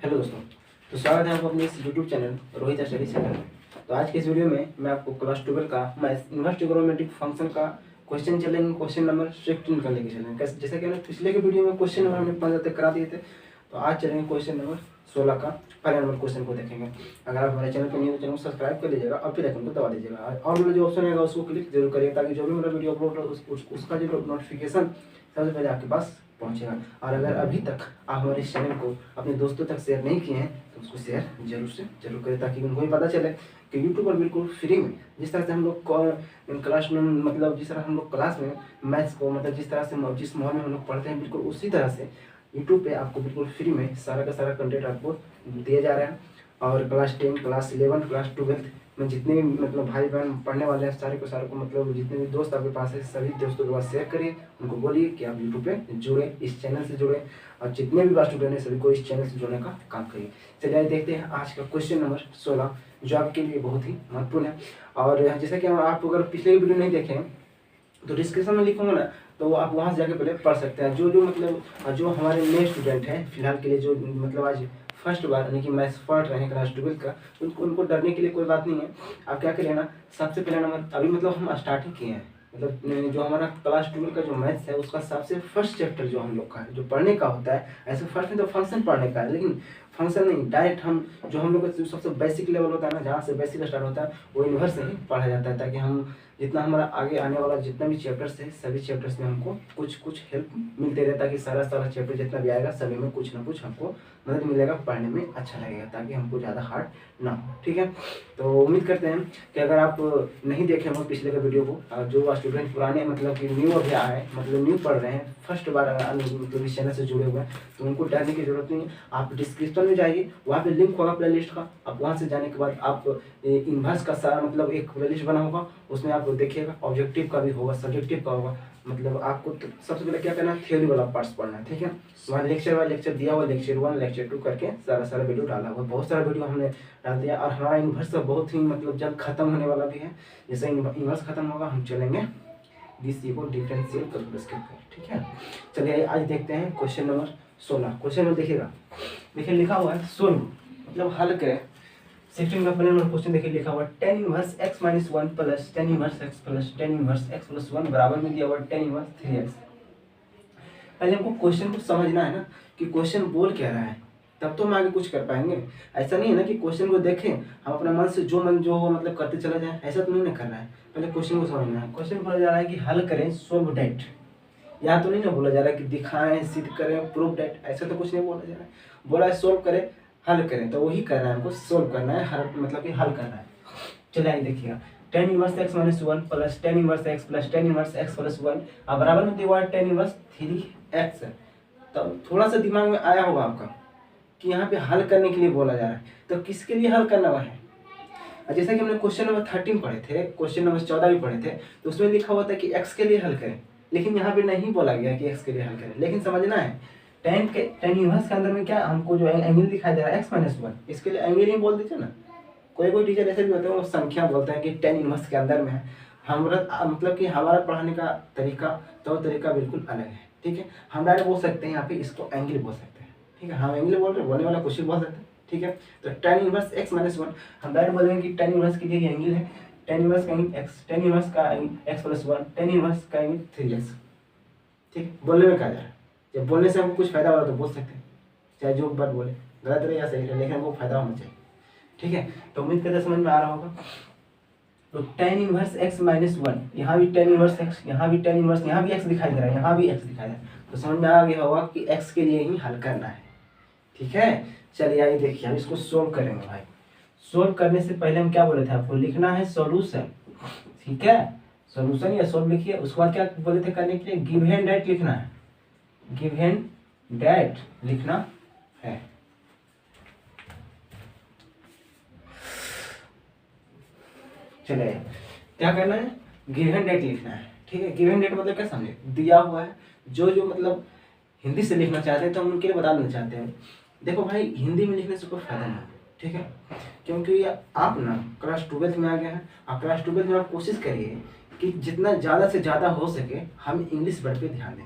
Hello दोस्तों। तो स्वागत है आपको अपने इस YouTube channel Rohit study centre में। तो आज के इस वीडियो में मैं आपको क्लास 12 का मैथ्स इनवर्स ट्रिग्नोमेट्रिक फंक्शन का क्वेश्चन चलेंगे, क्वेश्चन नंबर 16 का लेके चलेंगे। कैसे, जैसे कि हमने पिछले के वीडियो में क्वेश्चन नंबर हमने 15 तक करा दिए थे, तो आज चलेंगे क्वेश्चन नंबर 16 का पहले नंबर क्वेश्चन को देखेंगे। अगर आप हमारे चैनल पर नहीं हो तो चैनल को सब्सक्राइब कर लीजिएगा और फिर आइकन को दबा दीजिएगा और मेरा जो ऑप्शन है उसको क्लिक जरूर करिए, ताकि जो भी मेरा वीडियो अपलोड हो उसका जो नोटिफिकेशन सबसे पहले आपके पास पहुंचेगा। और अगर अभी तक आप हमारे इस चैनल को अपने दोस्तों तक शेयर नहीं किए हैं तो उसको शेयर जरूर से जरूर करें, ताकि उनको भी पता चले कि यूट्यूब पर बिल्कुल फ्री में जिस तरह से हम लोग क्लास में मतलब जिस तरह हम लोग क्लास में मैथ्स को मतलब जिस तरह से जिस माहौल में हम लोग पढ़ते हैं बिल्कुल उसी तरह से यूट्यूब पे आपको बिल्कुल फ्री में सारा का सारा कंटेंट आपको दिया जा रहा है। और क्लास 10, क्लास 11, क्लास 12 में जितने भी मतलब भाई बहन पढ़ने वाले हैं सारे को मतलब जितने भी दोस्त आपके पास है सभी दोस्तों के पास शेयर करिए, उनको बोलिए कि आप यूट्यूब पे जुड़े, इस चैनल से जुड़े और जितने भी स्टूडेंट हैं सभी को इस चैनल से जुड़ने का काम करिए। चलिए देखते हैं आज का क्वेश्चन नंबर 16 जो आपके लिए बहुत ही महत्वपूर्ण है। और जैसा कि आप अगर पिछले वीडियो नहीं देखें तो डिस्क्रिप्शन में लिखूंगा ना, तो आप वहाँ से जाके पहले पढ़ सकते हैं। जो मतलब जो हमारे नए स्टूडेंट हैं फिलहाल के लिए, जो मतलब आज फर्स्ट बार यानी कि मैथ्स पढ़ रहे हैं क्लास 12 का, उनको डरने के लिए कोई बात नहीं है। आप क्या करिए ना, सबसे पहले नंबर अभी मतलब हम स्टार्टिंग किए हैं, मतलब जो हमारा क्लास 12 का जो मैथ्स है उसका सबसे फर्स्ट चैप्टर जो हम लोग का है जो पढ़ने का होता है। ऐसे फर्स्ट में तो फंक्शन पढ़ने का है, लेकिन फंक्शन नहीं, डायरेक्ट हम जो हम लोग का सबसे बेसिक लेवल होता है ना, जहाँ से बेसिक स्टार्ट होता है वो इन्वर्स से ही पढ़ा जाता है, ताकि हम जितना हमारा आगे आने वाला जितना भी चैप्टर्स है सभी चैप्टर्स में हमको कुछ हेल्प मिलते रहे, ताकि सारा चैप्टर जितना भी आएगा सभी में कुछ ना कुछ हमको मदद मिलेगा, पढ़ने में अच्छा लगेगा, ताकि हमको ज़्यादा हार्ड ना हो। ठीक है, तो उम्मीद करते हैं कि अगर आप नहीं देखे हो पिछले का वीडियो को, जो स्टूडेंट पुराने मतलब कि न्यू अभी आए हैं मतलब न्यू पढ़ रहे हैं फर्स्ट बार मतलब इस चैनल से जुड़े हुए हैं, तो उनको डरने की जरूरत नहीं है। आप डिस्क्रिप्शन में जाइए, वहाँ पे लिंक होगा प्ले लिस्ट का, आप वहाँ से जाने के बाद आप इन्वर्स का सारा मतलब एक प्ले लिस्ट बना होगा, उसमें आप देखिएगा ऑब्जेक्टिव का भी होगा, सब्जेक्टिव का होगा। मतलब आपको तो सबसे पहले क्या करना है, थ्योरी वाला पार्ट्स पढ़ना है। ठीक है, वहाँ लेक्चर वाला लेक्चर दिया हुआ, लेक्चर 1 लेक्चर 2 करके सारा वीडियो डाला हुआ, बहुत सारा वीडियो हमने डाल दिया। और हमारा इन्वर्स बहुत ही मतलब जल्द खत्म होने वाला भी है। जैसे इन्वर्स खत्म होगा हम चलेंगे डीसी को डिफरेंशियल कैलकुलस के ऊपर। ठीक है, चलिए आज देखते हैं क्वेश्चन नंबर 16। क्वेश्चन में देखिएगा, देखिए लिखा हुआ है सोल्व मतलब हल करें। 16 का पहले नंबर क्वेश्चन देखिए लिखा हुआ tan inverse x minus 1 plus tan inverse x plus tan inverse x plus 1 बराबर में दिया हुआ tan इनवर्स 3x। पहले हमको क्वेश्चन को समझना है ना कि क्वेश्चन बोल क्या रहा है, तब तो हम आगे कुछ कर पाएंगे। ऐसा नहीं है ना कि क्वेश्चन को देखें हम अपने मन से जो मतलब करते चला जाए, ऐसा तो नहीं ना करना है। पहले क्वेश्चन को समझना है। क्वेश्चन बोला जा रहा है कि हल करें सोल्व डेट, यहाँ तो नहीं ना बोला जा रहा है कि दिखाएं सिद्ध करें प्रूव डेट, ऐसा तो कुछ नहीं बोला जा रहा है। बोला है सोल्व करें हल करें, तो वही करना है हमको, सोल्व करना है, हल मतलब कि हल करना है। चलिए देखिएगा tan inverse x minus 1 plus tan inverse x plus tan inverse x plus 1 अब बराबर में दिया tan इनवर्स 3x है। तो थोड़ा सा दिमाग में आया होगा आपका कि यहाँ पे हल करने के लिए बोला जा रहा है, तो किसके लिए हल करना हुआ है। जैसा कि हमने क्वेश्चन नंबर 13 पढ़े थे, क्वेश्चन नंबर 14 भी पढ़े थे, तो उसमें लिखा हुआ था कि x के लिए हल करें, लेकिन यहाँ पे नहीं बोला गया कि x के लिए हल करें। लेकिन समझना है tan इनवर्स के अंदर में क्या हमको जो एंगल दिखाई दे रहा है x माइनस 1, इसके लिए एंगल ही बोल दीजिए ना। कोई टीचर ऐसे भी होते हैं वो संख्या बोलते हैं कि tan इनवर्स के अंदर में है। हमारा मतलब कि हमारा पढ़ाने का तरीका तरीका बिल्कुल अलग है। ठीक है, हम डायरेक्ट बोल सकते हैं यहाँ पे इसको एंगल बोल सकते हैं। ठीक है, हम एंगल बोल रहे हैं, बोलने वाला कुछ भी बोल सकते हैं। ठीक है, तो tan इनवर्स x माइनस 1 हम डायरेक्ट बोलेंगे कि tan इनवर्स के लिए एंगल है, tan इनवर्स का x, tan इनवर्स का x प्लस 1, tan इनवर्स का 3x। ठीक, बोलने में कहा जा रहा है, जब बोलने से हमको कुछ फायदा हो रहा तो बोल सकते हैं, चाहे जो बात बोले गलत रहे या सही रहे, लेकिन हमको फायदा होना चाहिए। ठीक है, तो उम्मीद करते समझ में आ रहा होगा। तो tan इनवर्स x माइनस 1, यहाँ भी tan इनवर्स x, यहाँ भी tan इनवर्स, यहाँ भी x दिखाई दे रहा है, यहाँ भी x दिखाई दे रहा है, तो समझ में आ गया होगा कि x के लिए ही हल करना है। ठीक है, चलिए आइए देखिए हम इसको सोल्व करेंगे। भाई सोल्व करने से पहले हम क्या बोले थे, आपको लिखना है सॉल्यूशन। ठीक है, सॉल्यूशन या सोल्व लिखिए, उसके बाद क्या बोले थे करने के लिए, गिवन डेट लिखना है, गिवन डेट लिखना है। चलिए क्या करना है, गिवन डेट लिखना है। ठीक है, गिवन डेट मतलब क्या समझे, दिया हुआ है, जो मतलब हिंदी से लिखना चाहते हैं तो हम उनके लिए बता देना चाहते हैं। देखो भाई हिंदी में लिखने से कोई फायदा नहीं है। ठीक है, क्योंकि आप ना क्लास 12 में आ गए हैं, और क्लास 12 में आप कोशिश करिए कि जितना ज़्यादा से ज़्यादा हो सके हम इंग्लिश वर्ड पे ध्यान दें।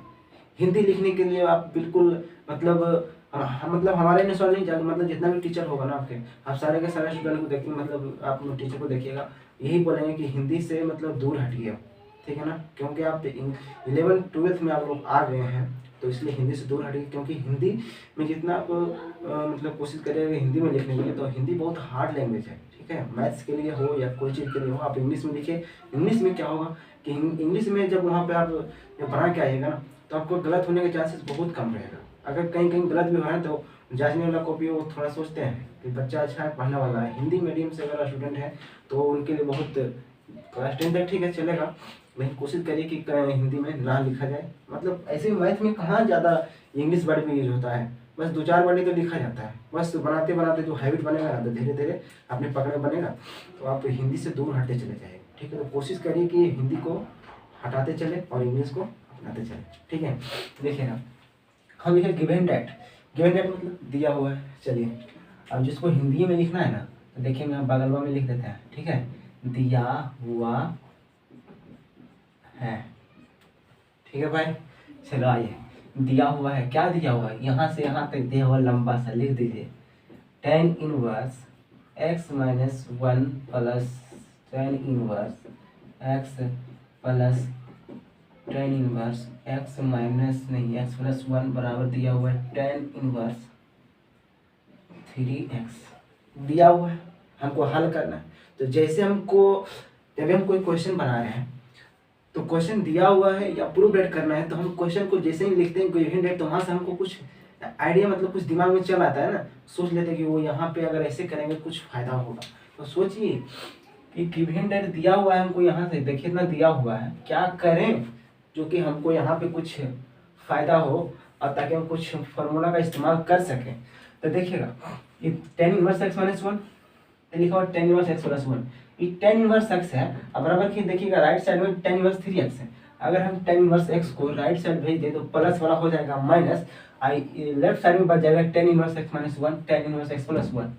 हिंदी लिखने के लिए आप बिल्कुल मतलब मतलब हमारे ने सवाल नहीं जाएगा, मतलब जितना भी टीचर होगा ना आपके, आप सारे के सारे स्टूडेंट को देखेंगे, मतलब आप टीचर को देखिएगा यही बोलेंगे कि हिंदी से मतलब दूर हटिए, ठीक है ना, क्योंकि आप 11th-12th में आप लोग आ गए हैं, तो इसलिए हिंदी से दूर हटिए, क्योंकि हिंदी में जितना आप मतलब कोशिश करिएगा हिंदी में लिखने के लिए, तो हिंदी बहुत हार्ड लैंग्वेज है, ठीक है, मैथ्स के लिए हो या कोई चीज़ के लिए हो, आप इंग्लिश में लिखिए। इंग्लिश में क्या होगा कि इंग्लिश में जब वहाँ पे आप जब बना के आइएगा ना, तो आपको गलत होने के चांसेस बहुत कम रहेगा। अगर कहीं कहीं गलत भी हो रहा है तो जांचने वाला को भी वो थोड़ा सोचते हैं कि बच्चा अच्छा है, पढ़ने वाला है। हिंदी मीडियम से अगर स्टूडेंट है तो उनके लिए बहुत, क्लास 10 तक ठीक है चलेगा, लेकिन कोशिश करिए कि हिंदी में ना लिखा जाए। मतलब ऐसे मैथ में कहाँ ज़्यादा इंग्लिश वर्ड भी यूज होता है, बस 2-4 वर्ड ही तो लिखा जाता है, बस बनाते बनाते जो हैबिट बनेगा ना, तो धीरे धीरे अपने पकड़े बनेगा, तो आप हिंदी से दूर हटते चले जाएंगे, ठीक है। तो कोशिश करिए कि हिंदी को हटाते चले और इंग्लिश को अपनाते चले, ठीक है। देखिए ना, हम लिखे गिवन डेट, गिवन डेट मतलब दिया हुआ है। चलिए अब जिसको हिंदी में लिखना है ना, तो देखिए मैं बगलवा में लिख देते हैं, ठीक है, दिया हुआ है, ठीक है भाई। चलो आइए, दिया हुआ है, क्या दिया हुआ है, यहाँ से यहाँ तक दिया हुआ लंबा सा लिख दीजिए, tan inverse x minus 1 plus tan inverse x plus tan inverse x minus नहीं x प्लस 1 बराबर दिया हुआ है tan इनवर्स 3x दिया हुआ है, हमको हल करना है। तो जैसे हमको जब हम कोई क्वेश्चन बना रहे हैं तो क्वेश्चन दिया हुआ है या प्रूव डेट करना है, तो हम क्वेश्चन को जैसे ही लिखते हैं गिवन डेट, तो वहाँ से हमको कुछ आइडिया मतलब कुछ दिमाग में चल आता है ना, सोच लेते हैं कि वो यहाँ पे अगर ऐसे करेंगे कुछ फायदा होगा। तो सोचिए कि गिवन डेट दिया हुआ है हमको, यहाँ से देखिए इतना दिया हुआ है, क्या करें जो कि हमको यहाँ पे कुछ फायदा हो और ताकि हम कुछ फार्मूला का इस्तेमाल कर सकें। तो देखिएगा ये tan इनवर्स x माइनस 1 लिखा हुआ tan इनवर्स x प्लस 1, ये tan इनवर्स x है। अब बराबर की देखिएगा राइट साइड में tan इनवर्स 3x है, अगर हम tan इनवर्स x को राइट साइड भेज दें तो प्लस वाला हो जाएगा माइनस, लेफ्ट साइड में बच जाएगा tan inverse x minus 1 tan inverse x plus 1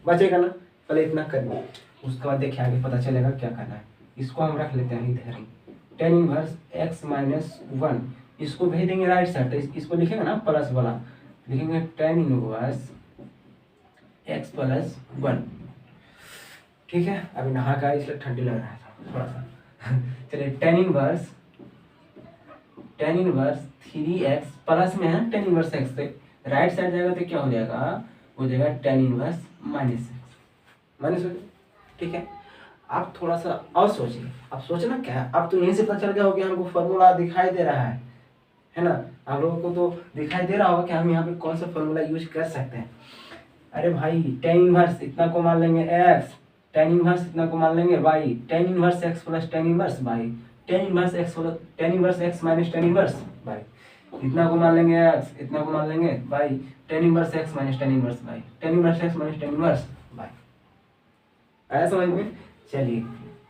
बचेगा ना। पहले इतना करिए, उसके बाद देखिए आगे पता चलेगा क्या करना है। इसको हम रख लेते हैं इधर ही, tan इनवर्स x माइनस 1, इसको भेज देंगे राइट साइड, तो इसको लिखेंगे ना प्लस वाला, लिखेंगे tan इनवर्स x प्लस 1, ठीक है। अभी नहा का इसलिए ठंडी लग रहा था थोड़ा सा चलिए tan इनवर्स 3x प्लस में है tan इनवर्स x, से राइट साइड जाएगा तो क्या हो जाएगा, हो जाएगा tan inverse minus x minus, ठीक है। आप थोड़ा सा और सोचिए, आप सोचना क्या है, अब तो यहीं से पता चल गया हो कि हमको फॉर्मूला दिखाई दे रहा है ना, आप लोगों को तो दिखाई दे रहा होगा कि हम यहाँ पे कौन सा फॉर्मूला यूज कर सकते हैं। अरे भाई tan इनवर्स इतना को मान लेंगे x, tan इनवर्स इतना को मान लेंगे y, tan inverse x plus tan inverse y, tan inverse x plus tan inverse x minus tan inverse y, इतना को मान लेंगे x, इतना को मान लेंगे y, tan inverse x minus tan inverse y, tan inverse x minus tan inverse y। आया समझ में? चलिए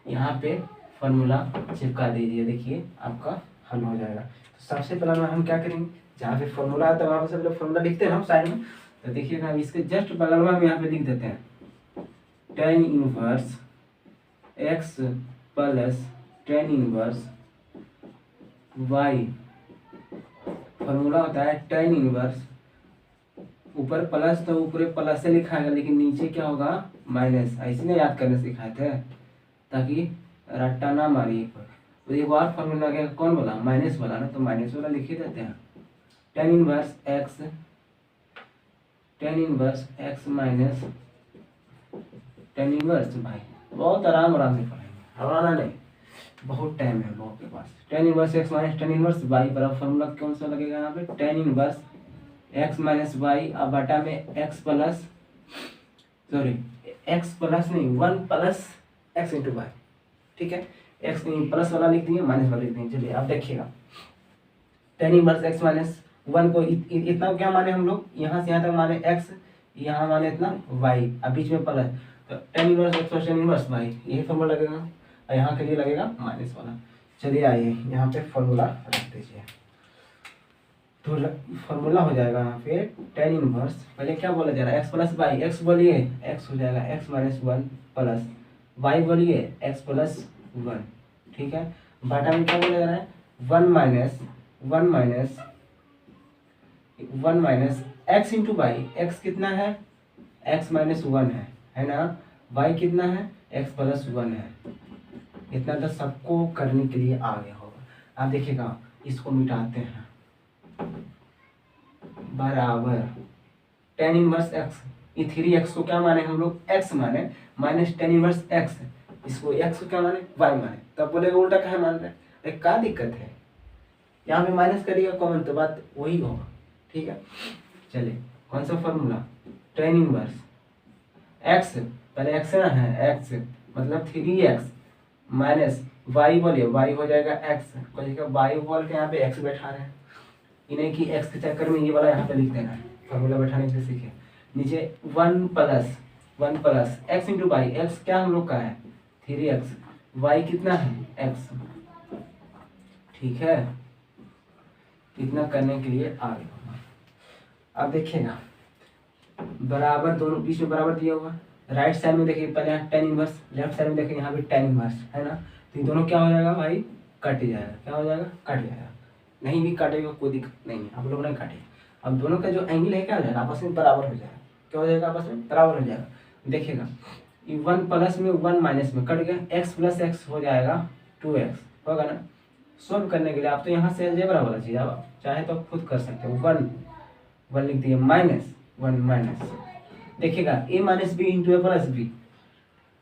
यहाँ पे फॉर्मूला चिपका दीजिए, देखिए आपका हल हो जाएगा। तो सबसे पहला हम क्या करेंगे, जहाँ पे फॉर्मूला आता है वहाँ पे सब फॉर्मूला लिखते हैं हम साइड में, तो देखिएगा इसके जस्ट बगल में हम यहाँ पे लिख देते हैं tan inverse x plus tan inverse y, formula होता है tan इनवर्स, ऊपर प्लस तो ऊपर प्लस से लिखा है, लेकिन नीचे क्या होगा माइनस, ऐसे ना याद करने सिखाए थे ताकि रट्टा ना मारिए। तो एक बार फॉर्मूला गया कौन बोला, माइनस वाला ना, तो माइनस वाला लिख ही देते हैं, tan inverse x minus tan inverse भाई, बहुत आराम से पढ़ेंगे, हराना नहीं, बहुत टाइम है बहुत के पास। tan inverse x minus tan inverse y बराबर फॉर्मूला कौन सा लगेगा यहाँ पे, tan inverse x minus y अब बटा में x प्लस नहीं 1 प्लस x इंटू वाई, ठीक है। x प्लस वाला लिख दिए, माइनस वाला लिख दिए। चलिए अब देखिएगा tan इनवर्स x माइनस 1 को इतना क्या माने हम लोग, यहाँ से यहाँ तक माने x, यहाँ माने इतना y, अब बीच में प्लस, तो tan inverse x plus tan inverse y, यही फॉर्मूला लगेगा, और यहाँ के लिए लगेगा माइनस वाला। चलिए आइए यहाँ पे फॉर्मूला रख दीजिए, तो फॉर्मूला हो जाएगा यहाँ पे tan इनवर्स, पहले क्या बोला जा रहा है x प्लस वाई, x बोलिए x हो जाएगा x माइनस 1 प्लस y बोलिए x प्लस 1, ठीक है। बटा में क्या बोला जा रहा है 1 minus x into Y, X कितना है x माइनस वन है ना, y कितना है x प्लस वन है। इतना तो सबको करने के लिए आ गया होगा। आप देखिएगा इसको मिटाते हैं, बराबर टेन इनवर्स एक्स, ये 3x को क्या माने हम लोग x माने, माइनस टेन इनवर्स x, इसको x को क्या माने y माने। तब बोलेगा उल्टा कहे मान रहे, अरे क्या दिक्कत है, यहाँ पे माइनस करिएगा कॉमन तो बात वही होगा। ठीक है, चलिए कौन सा फॉर्मूला, टेन इनवर्स x, पहले x ना है, x मतलब 3x माइनस y बोलिए, y हो जाएगा x, y बोल के यहाँ पे x बैठा रहे हैं, इन्हें कि x के चक्कर में ये वाला यहाँ पे लिख देना है, फॉर्मूला बैठाने के लिए सीखे। नीचे one plus X into Y, X क्या हम लोग का है 3x, y कितना है x। ठीक है, इतना करने के लिए आ गया। अब देखिएगा बराबर, दोनों बीच में बराबर दिया हुआ, राइट साइड में देखिए पहले यहाँ टेन इनवर्स, लेफ्ट साइड में देखिए यहाँ पे टेन इनवर्स है ना, तो ये दोनों क्या हो जाएगा भाई, कट जाएगा। क्या हो जाएगा, कट जाएगा। नहीं भी काटेगा कोई दिक्कत नहीं है, आप लोग नहीं काटे। अब दोनों का जो एंगल है क्या हो जाएगा, आपस में बराबर हो जाएगा। क्या हो जाएगा, आपस में बराबर हो जाएगा। देखिएगा ये वन प्लस में वन माइनस में कट गया, एक्स प्लस एक्स हो जाएगा 2x होगा ना। सोल्व करने के लिए आप तो यहाँ से अलजेब्रा वाला चीज, आप चाहे तो खुद कर सकते हो। वन लिख दिए, माइनस वन माइनस, देखिएगा a minus B into A plus B,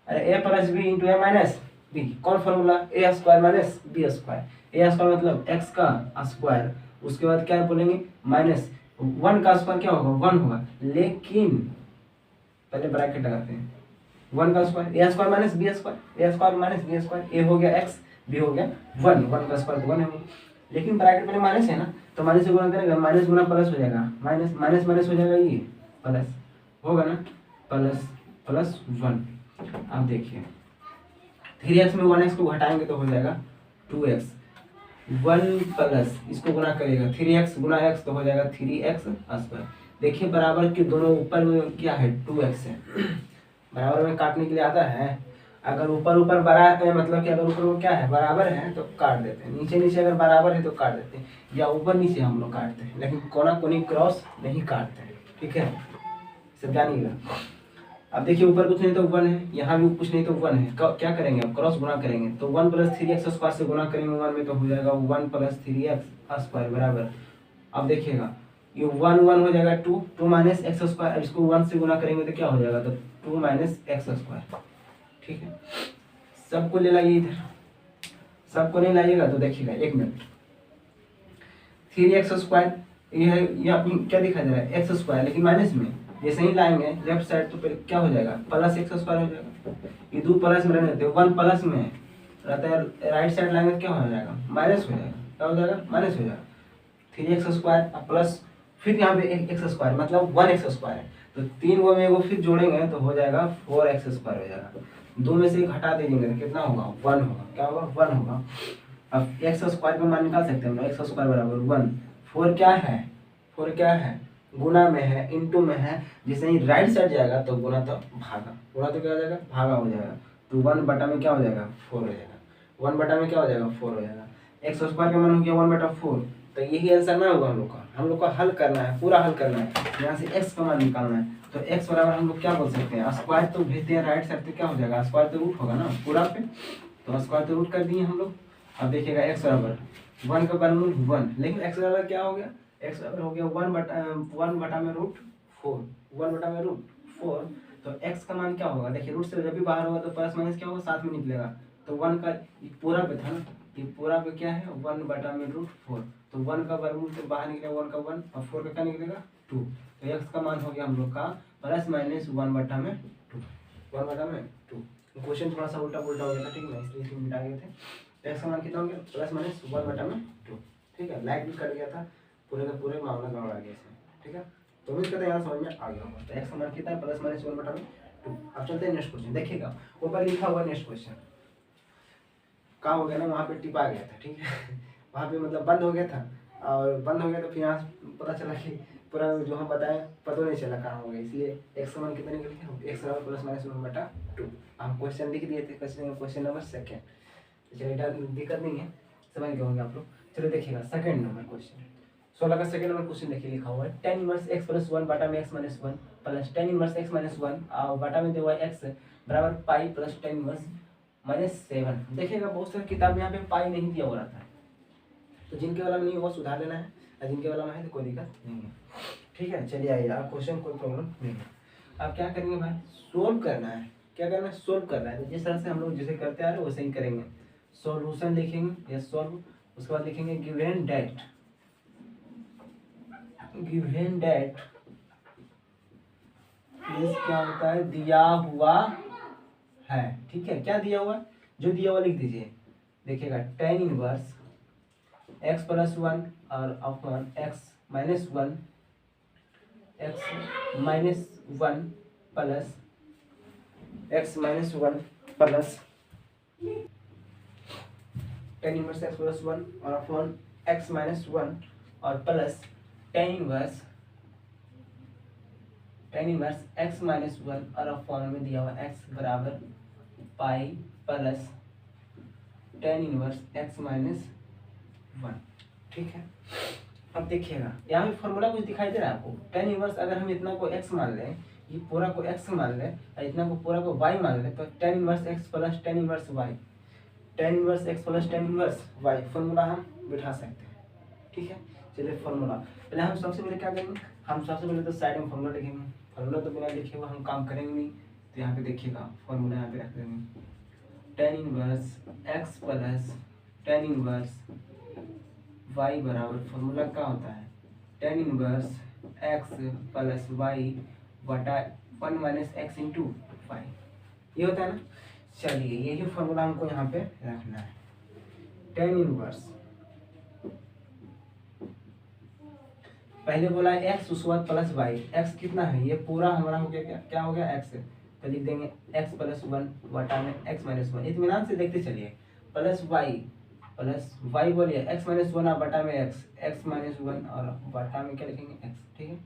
अरे A plus B into A minus B, कौन formula, A square minus B square. A square मतलब x का स्क्वायर, उसके बाद क्या बोलेंगे माइनस वन का स्क्वायर क्या होगा, वन होगा, लेकिन पहले ब्रैकेट लगाते हैं, वन का square A square minus B square, A square minus B square, ए हो गया x, बी हो गया वन, वन का स्क्वायर तो वन है, लेकिन ब्रैकेट पहले माइनस है ना, तो माइनस से गुणा करेगा, माइनस गुना प्लस हो जाएगा, माइनस माइनस माइनस हो जाएगा, ये प्लस होगा ना, प्लस प्लस वन। अब देखिए 3x में 1x को घटाएंगे तो हो जाएगा 2x, वन प्लस इसको गुना करेगा 3x गुना x तो हो जाएगा 3x स्क्वायर। देखिए बराबर के दोनों ऊपर में क्या है 2x है, बराबर में काटने के लिए आता है। अगर ऊपर ऊपर बड़ा है मतलब कि अगर ऊपर वो क्या है बराबर है तो काट देते हैं, नीचे नीचे अगर बराबर है तो काट देते हैं, या ऊपर नीचे हम लोग काटते हैं, लेकिन कोना कोनी क्रॉस नहीं काटते हैं। ठीक है, सब जानिएगा। अब देखिए ऊपर कुछ नहीं तो वन है, यहाँ भी कुछ नहीं तो वन है, क्या करेंगे अब क्रॉस गुना करेंगे, तो वन प्लस 3x स्क्वायर से गुना करेंगे वन में तो हो जाएगा वन प्लस 3x स्क्वायर बराबर। अब देखिएगा ये वन वन हो जाएगा two, two minus X square, इसको वन से गुना करेंगे तो क्या हो जाएगा, तो टू माइनस एक्स स्क्वायर। ठीक है, सबको ले लाइए इधर, सबको नहीं लाइएगा तो देखिएगा एक मिनट, 3x स्क्वायर ये है, यहाँ क्या दिखा जा रहा है एक्स स्क्वायर, लेकिन माइनस में जैसे ही लाएंगे लेफ्ट साइड तो फिर क्या हो जाएगा प्लस एक्स स्क्वायर हो जाएगा, ये दो प्लस में रहने देते, वन प्लस में रहता है, राइट साइड लाएंगे तो क्या हो जाएगा माइनस हो जाएगा, क्या हो जाएगा माइनस हो जाएगा, 3x स्क्वायर प्लस फिर यहाँ पे एक एक्स स्क्वायर मतलब 1x स्क्वायर है, तो तीन वो में एगो फिर जोड़ेंगे तो हो जाएगा 4x स्क्वायर हो जाएगा, दो में से एक हटा दीजिएंगे तो कितना होगा 1 होगा, क्या होगा 1 होगा। अब एक्स स्क्वायर का मान निकाल सकते हैं हम लोग, एक्स स्क्वायर बराबर 1, 4 क्या है, 4 क्या है गुना में है इंटू में है, जैसे ही राइट साइड जाएगा तो गुना तो भागा, गुना तो क्या हो जाएगा भागा हो जाएगा, तो 1 बटा में क्या हो जाएगा 4 हो जाएगा, 1 बटा में क्या हो जाएगा 4 हो जाएगा, एक्स स्क्वायर का मान हो गया 1 बटा 4, तो यही आंसर ना होगा हम लोग का हल करना है, पूरा हल करना है, यहाँ से एक्स का मान निकालना है, तो एक्स बराबर हम लोग क्या बोल सकते हैं स्क्वायर तो भेजते हैं राइट साइड, तो क्या हो जाएगा स्क्वायर तो रूट होगा ना पूरा पे, तो स्क्वायर तो रूट कर दिए हम लोग। अब देखिएगा एक्स बराबर 1 का वर्गमूल 1, लेकिन एक्स बराबर क्या हो गया, एक्स बराबर हो गया 1 बटा में रूट 4, 1 बटा में रूट 4, तो एक्स का मान क्या होगा, देखिए रूट से जब भी बाहर होगा तो प्लस माइनस क्या होगा साथ में निकलेगा, तो 1 का पूरा पे था ना, ये पूरा पे क्या है 1 बटा में रूट 4, तो 1 का वर्गमूल से बाहर निकलेगा 1 का 1 और 4 का क्या निकलेगा 2, तो एक्स का मान हो गया हम लोग का प्लस माइनस 1 बटा में 2, 1 बटा में 2। क्वेश्चन थोड़ा सा उल्टा पुल्टा हो गया था, ठीक है इसलिए इसमें मिटा गए थे, तो एक्स का मान कितना हो गया प्लस माइनस 1 बटा में 2। ठीक है, लाइट भी कट गया था, पूरे का पूरे मामला गड़बड़ा गया इसमें। ठीक है, तो उम्मीद करते हैं यहाँ समझ में आ गया होगा, तो एक्स का मान कितना है प्लस माइनस 1 बटा में 2। अब चलते हैं नेक्स्ट क्वेश्चन, देखिएगा ऊपर लिखा हुआ नेक्स्ट क्वेश्चन क्या हो गया ना, वहाँ पे टिपा गया था, ठीक है वहाँ पे मतलब बंद हो गया था, और बंद हो गया तो फिर यहाँ पता चला कि पूरा जो हम बताएं पता नहीं चला कहाँ हो गया, इसलिए एक्स का मान कितना निकल गया एक्स बराबर प्लस माइनस 1 बटा 2। हम क्वेश्चन लिख दिए थे, क्वेश्चन नंबर सेकेंड, चलिए दिक्कत नहीं है समझ गए होंगे आप लोग। चलो देखिएगा सेकेंड नंबर क्वेश्चन, 16 का सेकंड नंबर क्वेश्चन देखिए लिखा हुआ है tan इनवर्स x प्लस 1 बटा में x minus 1 plus tan inverse x minus 1 और बटा में दिया हुआ है x बराबर pi plus tan inverse minus 7। देखिएगा बहुत सारी किताब में यहाँ पे पाई नहीं दिया हुआ रहता है, तो जिनके वाला में नहीं वो सुधार लेना है, और जिनके वाला में है तो कोई दिक्कत नहीं है। ठीक है, चलिए आइए, आप क्वेश्चन कोई प्रॉब्लम नहीं है। आप क्या करेंगे भाई, सोल्व करना है। क्या करना है, सोल्व करना है। तो जिस तरह से हम लोग जैसे करते आ रहे हैं वैसे ही करेंगे। सॉल्यूशन लिखेंगे या सॉल्व, उसके बाद लिखेंगे गिवन डेट, गिवन डेट क्या होता है, दिया हुआ है। ठीक है, क्या दिया हुआ, जो दिया हुआ लिख दीजिए। देखिएगा tan इनवर्स x प्लस 1 और upon x minus 1, x minus 1 plus x minus 1 plus tan inverse x plus 1 और अपॉन x माइनस 1 और plus tan inverse x minus 1 और अपॉन में दिया हुआ x बराबर pi plus tan inverse x minus 1। ठीक है, अब देखिएगा यहाँ भी फॉर्मूला कुछ दिखाई दे रहा है आपको। tan इनवर्स अगर हम इतना को x मान लें, ये पूरा को x मान लें और इतना को पूरा को y मान लें, तो tan inverse x plus tan inverse y, tan inverse x plus tan inverse y formula हम बिठा सकते हैं। ठीक है, चलिए फॉर्मूला पहले हम सबसे पहले क्या करेंगे, हम सबसे पहले तो साइड में फॉर्मूला लिखेंगे। फॉर्मूला तो बिना लिखे हुआ हम काम करेंगे नहीं, तो यहाँ पे देखिएगा फॉर्मूला यहाँ पे रख देंगे। tan inverse x plus tan inverse y बराबर फॉर्मूला क्या होता है, tan inverse x plus y बटा 1 माइनस एक्स इंटू वाई, ये होता है ना। चलिए यही फॉर्मूला हमको यहाँ पे रखना है। tan इनवर्स पहले बोला है x उसके बाद प्लस वाई, x कितना है, ये पूरा हमारा हो गया, क्या हो गया x, तो लिख देंगे x प्लस 1 बटा में x माइनस 1। इत्मीनान से देखते चलिए, प्लस वाई बोलिए x माइनस 1 और बटा में x माइनस 1 और बटा में क्या लिखेंगे x। ठीक है,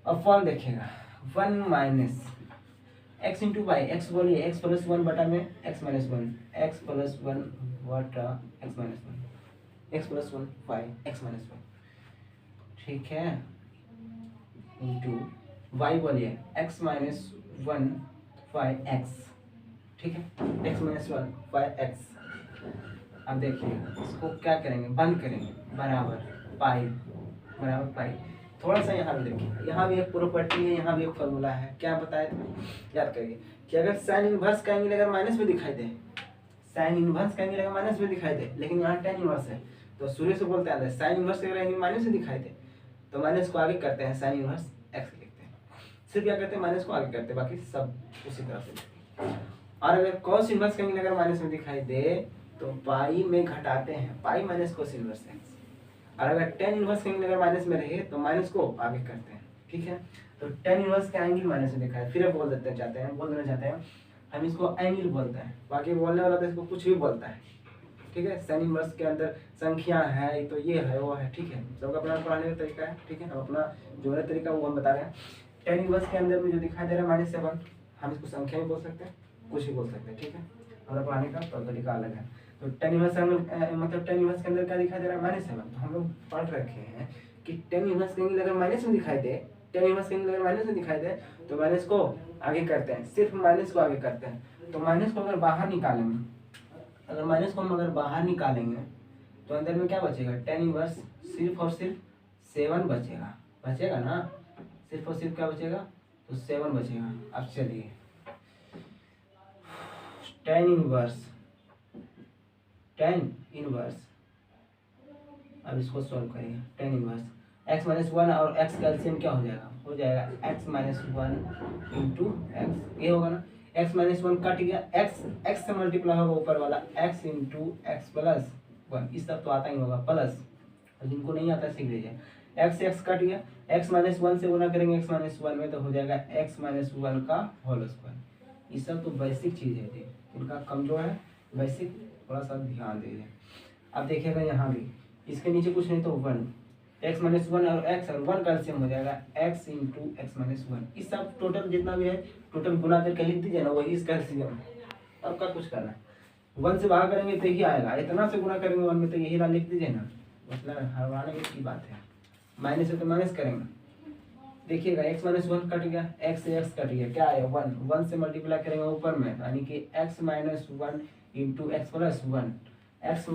अब फॉर्म देखिएगा 1 minus x into Y, x बोलिए x प्लस 1 बटा में x माइनस 1, x प्लस 1 बटा x minus 1, x plus 1 by x minus 1। ठीक है, इंटू वाई बोलिए x माइनस 1 वाई x। ठीक है, x माइनस 1 वाई x। अब देखिए इसको क्या करेंगे, बंद करेंगे, बराबर पाई। थोड़ा सा यहाँ भी देखिए, यहाँ भी एक प्रॉपर्टी है, यहाँ भी एक फॉर्मूला है। क्या बताए, याद करिए कि अगर साइन इनवर्स का एंगल अगर माइनस में दिखाई दे, साइन इनवर्स का एंगल अगर माइनस में दिखाई दे, लेकिन यहाँ tan इनवर्स है, तो शुरू से बोलते हैं साइन इनवर्स अगर एंगल माइनस में दिखाई दे तो माइनस को आगे करते हैं, साइन इनवर्स x लिखते हैं। सिर्फ क्या करते हैं, माइनस को आगे करते हैं, बाकी सब उसी तरह से। और अगर कॉस इनवर्स का एंगल अगर माइनस में दिखाई दे तो पाई में घटाते हैं, pi minus cos inverse x. और अगर tan इनवर्स का एंगल अगर माइनस में रहे तो माइनस को आगे करते हैं। ठीक है, तो tan इनवर्स का एंगल माइनस में देखा है, फिर बोल देना चाहते हैं हम इसको एंगल बोलते हैं, बाकी बोलने वाला तो इसको कुछ भी बोलता है। ठीक है, साइन इनवर्स के अंदर संख्या है, तो ये है वो है। ठीक है, सबका अपना पढ़ाने का तरीका है। ठीक है, हम अपना जो है तरीका वो हम बता रहे हैं। tan इनवर्स के अंदर में जो दिखाई दे रहा है -7, हम इसको संख्या भी बोल सकते हैं, कुछ भी बोल सकते हैं। ठीक है, हमारा पढ़ाने का तरीका अलग है। तो tan इनवर्स मतलब tan इनवर्स के अंदर क्या दिखाई दे रहा है, -7। तो हम लोग पढ़ रखे हैं कि tan इनवर्स के अंदर अगर माइनस में दिखाई दे, tan इनवर्स के अंदर अगर माइनस में दिखाई दे तो माइनस को आगे करते हैं, सिर्फ माइनस को आगे करते हैं। तो माइनस को अगर बाहर निकालेंगे, अगर माइनस को हम अगर बाहर निकालेंगे तो अंदर में क्या बचेगा, tan इनवर्स सिर्फ और सिर्फ 7 बचेगा ना, सिर्फ और सिर्फ क्या बचेगा, तो 7 बचेगा। अब चलिए tan इनवर्स अब इसको सॉल्व करिए। tan इनवर्स x माइनस 1 और x का एलसीएम क्या हो जाएगा, x माइनस 1 इंटू एक्स, ये होगा ना। x माइनस 1 कट गया, x से मल्टीप्लाई होगा ऊपर वाला, x इंटू एक्स प्लस 1, इस सब तो आता ही होगा प्लस, और जिनको नहीं आता सीख लीजिए। x कट गया, x माइनस 1 से गुना करेंगे x माइनस 1 में तो हो जाएगा x माइनस 1 का होल स्क्वायर। ये सब तो बेसिक चीज़ है जी, इनका कमजोर है बेसिक, थोड़ा सा ध्यान दीजिए। अब देखिएगा यहाँ भी इसके नीचे कुछ नहीं तो 1, x माइनस 1 और x और 1 का एलसीएम हो जाएगा x इंटू एक्स माइनस 1। इस सब टोटल जितना भी है टोटल गुना करके लिख दीजिए ना, वही इसका एलसीएम है। अब क्या कुछ करना है, 1 से भाग करेंगे तो यही आएगा, इतना से गुना करेंगे 1 में तो यही लिख दीजिए ना, मतलब हरवाने की बात है, माइनस है तो माइनस करेंगे। देखिएगा x माइनस वन कट गया, x से x कट गया, क्या है वन, वन से मल्टीप्लाई करेंगे ऊपर में, यानी कि x minus one into X plus one, X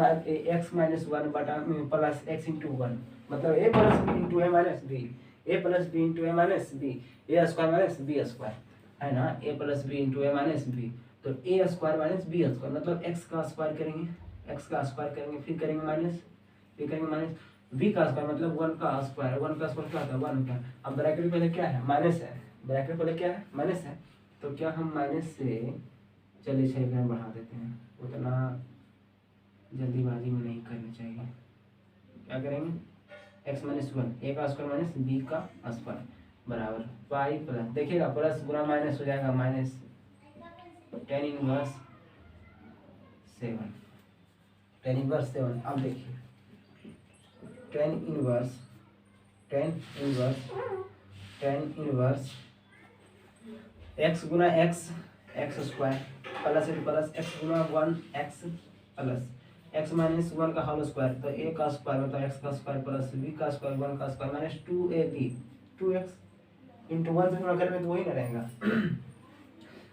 minus one बटा प्लस एक्स इंटू वन, मतलब a plus B into A minus B, A plus B into A minus B, A square minus B square, है ना, A plus B into A minus B, तो A square minus B square, मतलब X का square करेंगे, X का square करेंगे, फिर करेंगे माइनस, फिर करेंगे माइनस, v का स्क्वायर मतलब वन का स्क्वायर, वन का स्क्वायर क्या होता है वन होता है। अब ब्रैकेट पहले क्या है माइनस है, ब्रैकेट पहले क्या है माइनस है, तो क्या हम माइनस से, चलिए 6 गुना बढ़ा देते हैं, उतना जल्दीबाजी में नहीं करनी चाहिए। क्या करेंगे x माइनस वन, ए का स्क्वायर माइनस बी का स्क्वायर बराबर पाई प्लस, देखिएगा प्लस गुना माइनस हो जाएगा minus ten inverse 7, ten inverse 7। अब देखिए टेन इनवर्स एक्स गुना X, X square plus plus X गुना one X plus X minus one का होल स्क्वायर, तो ए का स्क्वायर मतलब एक्स का स्क्वायर प्लस बी का स्क्वायर वन का square minus two A B, two X into one से गुणा करेंगे तो वही ना रहेगा।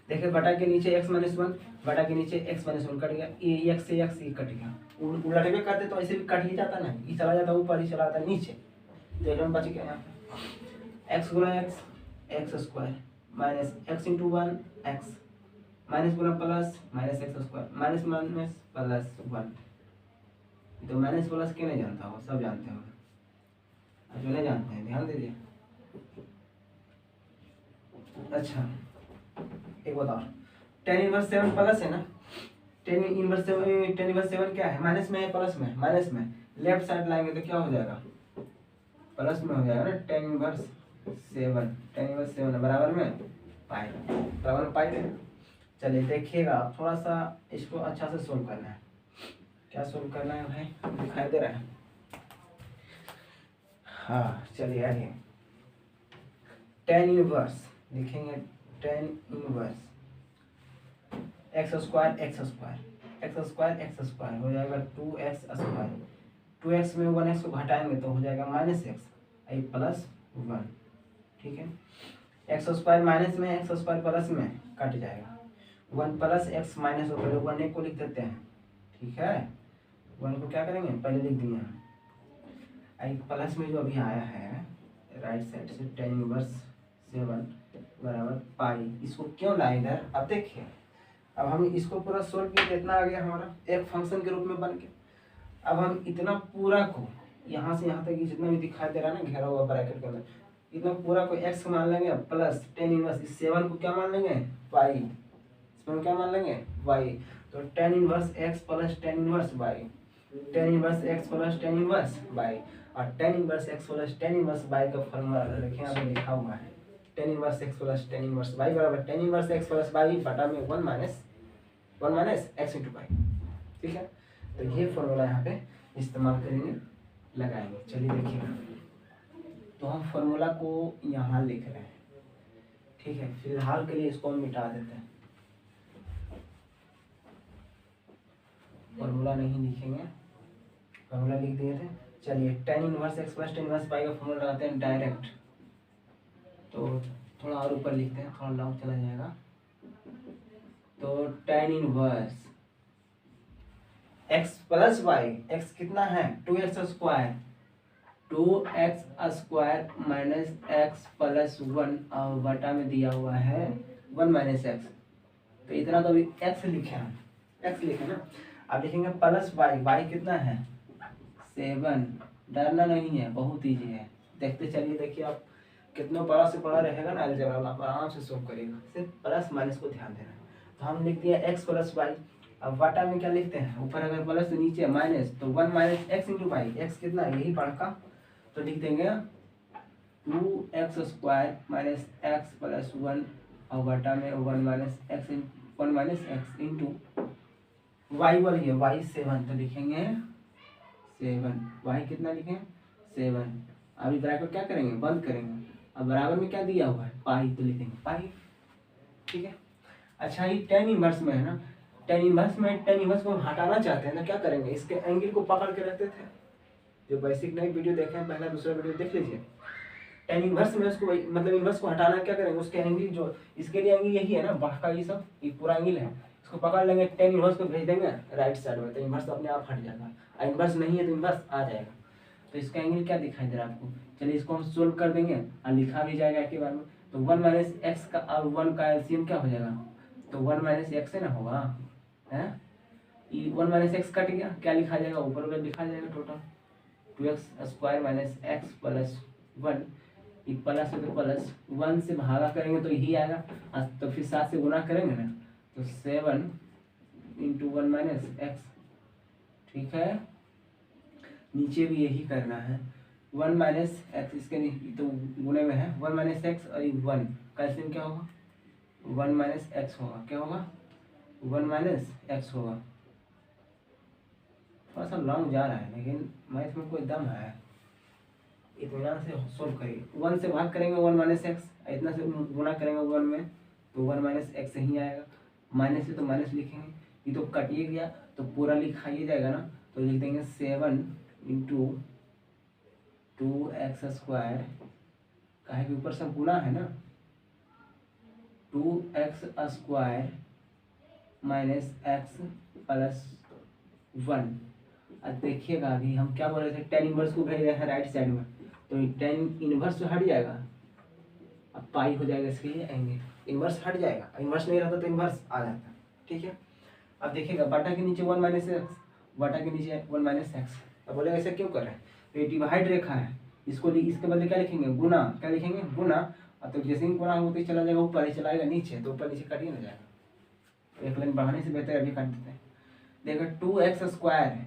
देखिए बटा के नीचे x माइनस वन, बटा के नीचे x माइनस वन कट गया, ये x से x ये कट गया, उलट भी करते तो ऐसे भी कट ही जाता ना, ये चला जाता ऊपर, ही चला जाता नीचे, देखो बच गया यहाँ पे x गुना x square minus x into one X minus गुना plus minus X square minus minus plus one, तो माइनस प्लस क्यों नहीं जानता हो, सब जानते हो, जो नहीं जानते हैं ध्यान दीजिए। अच्छा एक बताओ, टेन इनवर्स 7 प्लस है ना, टेन इनवर्स 7 क्या है माइनस में है प्लस में, माइनस में लेफ्ट साइड लाएंगे तो क्या हो जाएगा प्लस में हो जाएगा ना, टेन इनवर्स 7 बराबर में पाई, बराबर में पाई है। चलिए देखिएगा आप थोड़ा सा इसको अच्छा से सोल्व करना है, क्या सोल्व करना है भाई दिखाई दे रहा है, हाँ चलिए आइए, टेन इनवर्स लिखेंगे, टेन इनवर्स एक्स स्क्वायर हो जाएगा 2x स्क्वायर, 2x में 1x को घटाएंगे तो हो जाएगा माइनस एक्स आई प्लस वन, ठीक है, एक्स स्क्वायर माइनस में एक्स स्क्वायर प्लस में कट जाएगा, वन प्लस एक्स माइनस हो पहले वन को लिख देते हैं, ठीक है, वन को क्या करेंगे पहले लिख दिए हैं, आई प्लस में जो अभी आया है राइट साइड से टेन इनवर्स 7 बराबर पाई, इसको क्यों लाए इधर, अब देखिए अब हम इसको पूरा सोल्व किए, इतना आ गया हमारा एक फंक्शन के रूप में बन के। अब हम इतना पूरा को यहाँ से यहाँ तक जितना भी दिखाई दे रहा है ना घेरा हुआ ब्रैकेट के अंदर, इतना पूरा को x मान लेंगे प्लस टेन इनवर्स इस 7 को क्या मान लेंगे y, इसमें क्या मान लेंगे y, तो tan inverse x plus tan inverse y, tan inverse x plus tan inverse y, और tan inverse x plus tan inverse y का फॉर्मूला लिखे यहाँ पे लिखा हुआ है, tan inverse x plus tan inverse y बराबर tan inverse x plus y बटा में one minus x into Y, ठीक है, तो ये फॉर्मूला यहाँ पे इस्तेमाल करेंगे लगाएंगे। चलिए देखिएगा, तो हम फॉर्मूला को यहाँ लिख रहे हैं, ठीक है, फिलहाल के लिए इसको हम मिटा देते हैं, फॉर्मूला नहीं लिखेंगे, फॉर्मूला लिख दिए थे। चलिए ten inverse x plus tan inverse पाई का फॉर्मूला लगाते हैं डायरेक्ट, तो थोड़ा और ऊपर लिखते हैं, थोड़ा लॉन्ग चला जाएगा, तो tan inverse x plus Y, X कितना है 2x square, 2x square minus X plus one और बटा में दिया हुआ है 1 माइनस एक्स, तो इतना तो अभी x लिखे हैं, x लिखे ना, अब लिखेंगे प्लस वाई, वाई कितना है 7, डरना नहीं है बहुत ईजी है, देखते चलिए, देखिए आप कितना बड़ा से बड़ा रहेगा ना अलजेब्रा, आप आराम से सोल्व करिएगा, सिर्फ प्लस माइनस को ध्यान देना। तो हम लिख दिया x प्लस वाई, अब वाटा में क्या लिखते हैं, ऊपर अगर प्लस तो नीचे माइनस, तो 1 minus X into Y, X कितना है यही पढ़ तो लिख देंगे 2x square minus X plus one और वाटा में 1 माइनस एक्स इंटू वाई वाली है वाई 7, तो लिखेंगे 7, वाई कितना लिखें 7, अभी ब्रैकेट क्या करेंगे बंद करेंगे, अब बराबर में क्या दिया हुआ है पाई, तो लिखेंगे पाई, ठीक है। अच्छा ये टेन इनवर्स में है ना, टेन इनवर्स को हटाना चाहते हैं ना, क्या करेंगे इसके एंगल को पकड़ के रखते थे, जो बेसिक नई वीडियो देखे हैं पहला दूसरा वीडियो देख लीजिए। टेन इनवर्स में उसको मतलब इनवर्स को हटाना क्या करेंगे, उसके एंगल जो इसके लिए एंगल यही है ना, बाह का ये सब ये पूरा एंगल है, इसको पकड़ लेंगे, टेन इनवर्स को भेज देंगे राइट साइड में, तो इनवर्स अपने आप हट जाएगा। इनवर्स नहीं है तो इनवर्स आ जाएगा। तो इसका एंगल क्या दिखाई दे रहा है आपको, चलिए इसको हम सोल्व कर देंगे और लिखा भी जाएगा एक बार में। तो 1 माइनस एक्स का और 1 का एलसीएम क्या हो जाएगा, तो 1 माइनस एक्स है ना होगा, है 1 माइनस एक्स कट गया, क्या लिखा जाएगा ऊपर में लिखा जाएगा total 2x square minus X plus 1, ये प्लस है तो प्लस 1 से भागा करेंगे तो यही आएगा, तो फिर 7 से गुना करेंगे ना तो 7 इंटू 1 माइनस एक्स, ठीक है। नीचे भी यही करना है, 1 माइनस एक्स इसके तो गुने में है 1 माइनस एक्स और 1 कैल्सियम क्या होगा 1 माइनस एक्स होगा, क्या होगा 1 माइनस एक्स होगा। थोड़ा सा लॉन्ग जा रहा है लेकिन मैथ में कोई दम है, इतना से सोल्व करिए। 1 से भाग करेंगे 1 माइनस एक्स, इतना से गुना करेंगे 1 में तो 1 माइनस एक्स ही आएगा, माइनस से तो माइनस लिखेंगे, ये तो कटिए गया तो पूरा लिखाइए जाएगा ना, तो लिख देंगे 7 इंटू 2x स्क्वायर, काहे के ऊपर सब गुना है ना, 2x square minus X plus 1। अब देखिएगा अभी हम क्या बोल रहे थे, टेन इनवर्स को भेज रहे हैं राइट साइड में, तो टेन इनवर्स तो हट जाएगा, अब पाई हो जाएगा, इसके लिए एंगल इनवर्स हट जाएगा, इनवर्स नहीं रहता तो इनवर्स आ जाता, ठीक है। अब देखिएगा बटा के नीचे 1 माइनस एक्स, बटा के नीचे 1 माइनस एक्स, अब बोलेगा ऐसे क्यों कर रहे हैं, तो ये डिवाइड रेखा है, इसको इसके बदले क्या लिखेंगे गुना, क्या लिखेंगे गुना, अब तो जैसे ही गुना होते ही चला जाएगा ऊपर, ही चलाएगा नीचे, तो ऊपर नीचे काटिए ना जाएगा, एक लाइन बढ़ाने से बेहतर अभी काट देते हैं। देखो 2x square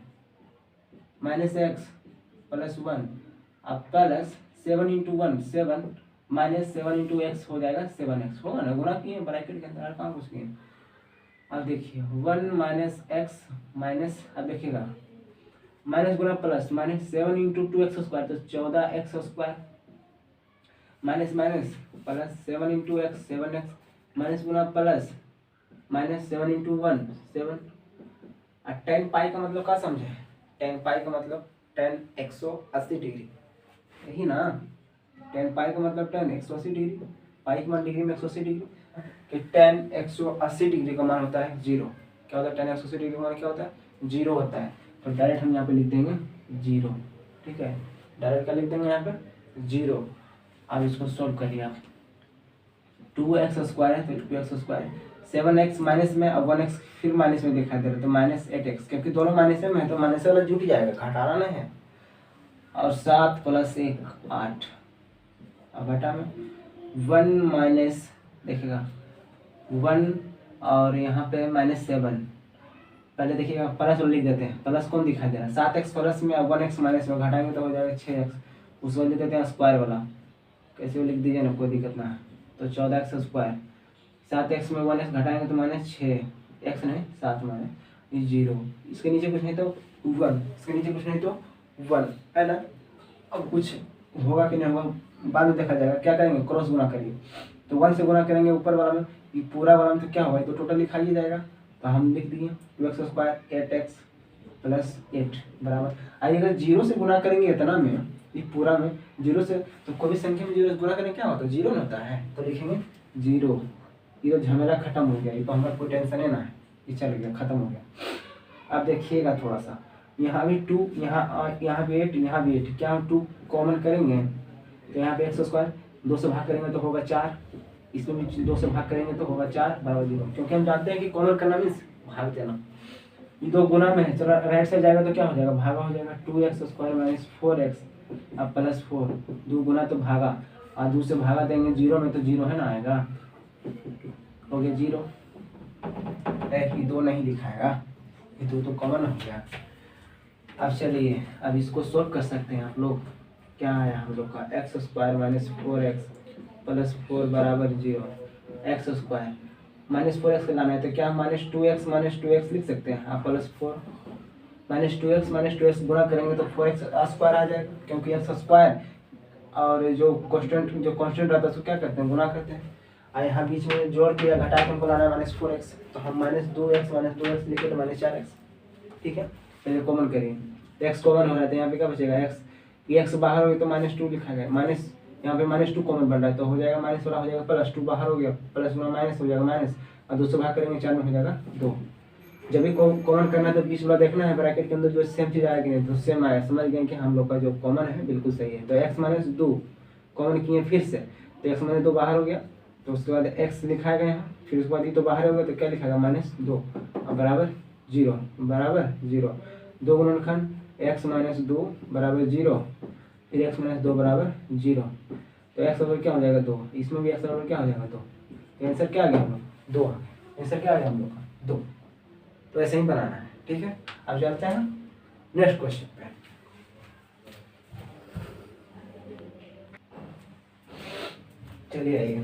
minus X plus 1 अब plus 7 into 1 7 minus 7 into x हो जाएगा 7x, होगा ना, गुना किए ब्रैकेट के अंदर कहाँ कुछ किए। अब देखिए 1 माइनस एक्स माइनस, अब देखिएगा माइनस गुना plus minus 7 into 2x square तो 14x square minus minus plus 7 into x 7x minus गुना plus minus 7 into 1 7। Ten pi का मतलब क्या समझे, टेन पाई का मतलब टेन 180 डिग्री, यही ना, टेन पाई का मतलब टेन 180 डिग्री, पाई का मान डिग्री में 180 डिग्री, कि टेन 180 डिग्री का मान होता है 0, क्या होता है टेन 180 डिग्री का मान क्या होता है 0 होता है, तो डायरेक्ट हम यहाँ पे लिख देंगे 0, ठीक है, डायरेक्ट क्या लिख देंगे यहाँ पे 0। अब इसको सोल्व करिए आप, 2x स्क्वायर है तो 2x स्क्वायर, 7x माइनस में अब 1x फिर माइनस में दिखाई दे रहा है तो माइनस 8x, क्योंकि दोनों माइनस में है तो माइनस वाला जुट जाएगा, घटाना नहीं है, और 7 प्लस 1 8, अब बटा में 1 माइनस देखिएगा 1 और यहाँ पे माइनस 7, पहले देखिएगा प्लस लिख देते हैं, प्लस कौन दिखाई दे रहा है 7x प्लस में अब 1x माइनस में घटाएंगे तो हो जाएगा 6x, उसको लिख देते हैं स्क्वायर वाला, कैसे लिख दीजिए ना कोई दिक्कत ना है, तो 14x स्क्वायर 7x में 1x घटाएंगे तो माइनस 6x नहीं 7 माइनस 0, इसके नीचे कुछ नहीं तो 1, इसके नीचे कुछ नहीं तो 1 है ना। अब कुछ होगा कि नहीं होगा बाद में देखा जाएगा, क्या करेंगे क्रॉस गुना करिए, तो 1 से गुना करेंगे ऊपर वाला में, ये पूरा वाला में तो क्या होगा तो टोटल लिखाइए जाएगा, तो हम लिख दिए 2x स्क्वायर 8x प्लस 8 बराबर, अगर 0 से गुना करेंगे इतना में, ये पूरा में 0 से, तो कोई भी संख्या में 0 से गुना करेंगे क्या होता है 0 नहीं होता है, तो लिखेंगे 0, ये तो झमेला खत्म हो गया, ये तो हमारा कोई टेंशन है ना है, ये चल गया खत्म हो गया। अब देखिएगा थोड़ा सा, यहाँ भी 2 यहाँ भी 8 यहाँ भी 8, क्या हम 2 कॉमन करेंगे तो यहाँ पे x स्क्वायर 2 से भाग करेंगे तो होगा 4, इसमें भी 2 से भाग करेंगे तो होगा 4 बराबर 0, क्योंकि हम जानते हैं कि कॉमन करना मीन्स भाग देना, ये 2 गुना में है, चलो राइट साइड जाएगा तो क्या हो जाएगा भागा हो जाएगा 2x स्क्वायर माइनस 4x अब प्लस 4, 2 गुना तो भागा और 2 से भागा देंगे 0 में तो 0 है ना आएगा, हो गया 0, ये 2 नहीं दिखाएगा, ये 2 तो कॉमन हो गया। अब चलिए अब इसको सोल्व कर सकते हैं आप लोग, क्या आया हम लोग का x square minus 4x plus 4 बराबर 0, x स्क्वायर माइनस 4x लाना है तो क्या माइनस 2x लिख सकते हैं आप, प्लस 4 माइनस 2x गुना करेंगे तो 4x स्क्वायर आ जाएगा, क्योंकि x स्क्वायर और जो कांस्टेंट रहता है उसको क्या करते हैं गुना करते हैं, और यहाँ बीच में जोड़ के या घटा के हमको लाना है माइनस 4x, तो हम माइनस 2x लिखे तो माइनस 4x, ठीक है। पहले कॉमन करिए तो एक्स कॉमन हो रहा है, तो यहाँ पे क्या बचेगा एक्स, ये एक्स बाहर हो गया तो -2 लिखा गया, माइनस यहाँ पे -2 कॉमन बन रहा है तो हो जाएगा माइनस वाला हो जाएगा प्लस, 2 बाहर हो गया प्लस में माइनस हो जाएगा माइनस, और 2 से भाग करेंगे 4 में हो जाएगा 2। जब भी कॉमन करना है तो बीच वाला देखना है ब्रैकेट के अंदर जो सेम चीज आएगी नहीं तो सेम आएगा, समझ गए कि हम लोग का जो कॉमन है बिल्कुल सही है। तो x - 2 कॉमन किए फिर से, तो x - 2 बाहर हो गया, तो उसके बाद x लिखा गया यहाँ, फिर उसके बाद ये तो बाहर हो गया तो क्या लिखाएगा -2 और बराबर 0 बराबर 0, 2 गुणनखंड x - 2 बराबर 0, फिर x - 2 बराबर 0, तो x बराबर क्या हो जाएगा 2, इसमें भी x बराबर क्या हो जाएगा 2, तो आंसर क्या आ गया हम लोग 2, आंसर क्या आ गया हम लोग का 2। तो ऐसे ही बनाना है, ठीक है। अब चलते हैं नेक्स्ट क्वेश्चन पे। चलिए आइए,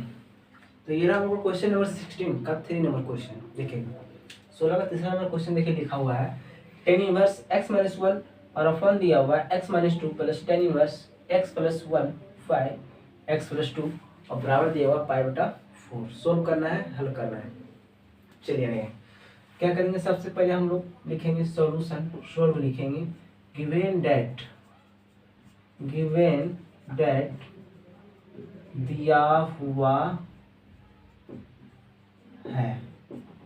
तो ये रहा हम लोग क्वेश्चन नंबर 16 का 3 नंबर क्वेश्चन। देखिएगा 16 का तीसरा नंबर क्वेश्चन देखिए लिखा हुआ है tan इनवर्स x - 1 और अपॉन दिया हुआ है x - 2 plus tan inverse x + 1 5 x + 2 और बराबर दिया हुआ π/4। सोल्व करना है, हल करना है। चलिए आइए, क्या करेंगे, सबसे पहले हम लोग लिखेंगे सॉल्यूशन, सोल्व लिखेंगे। गिवन दैट दिया हुआ है,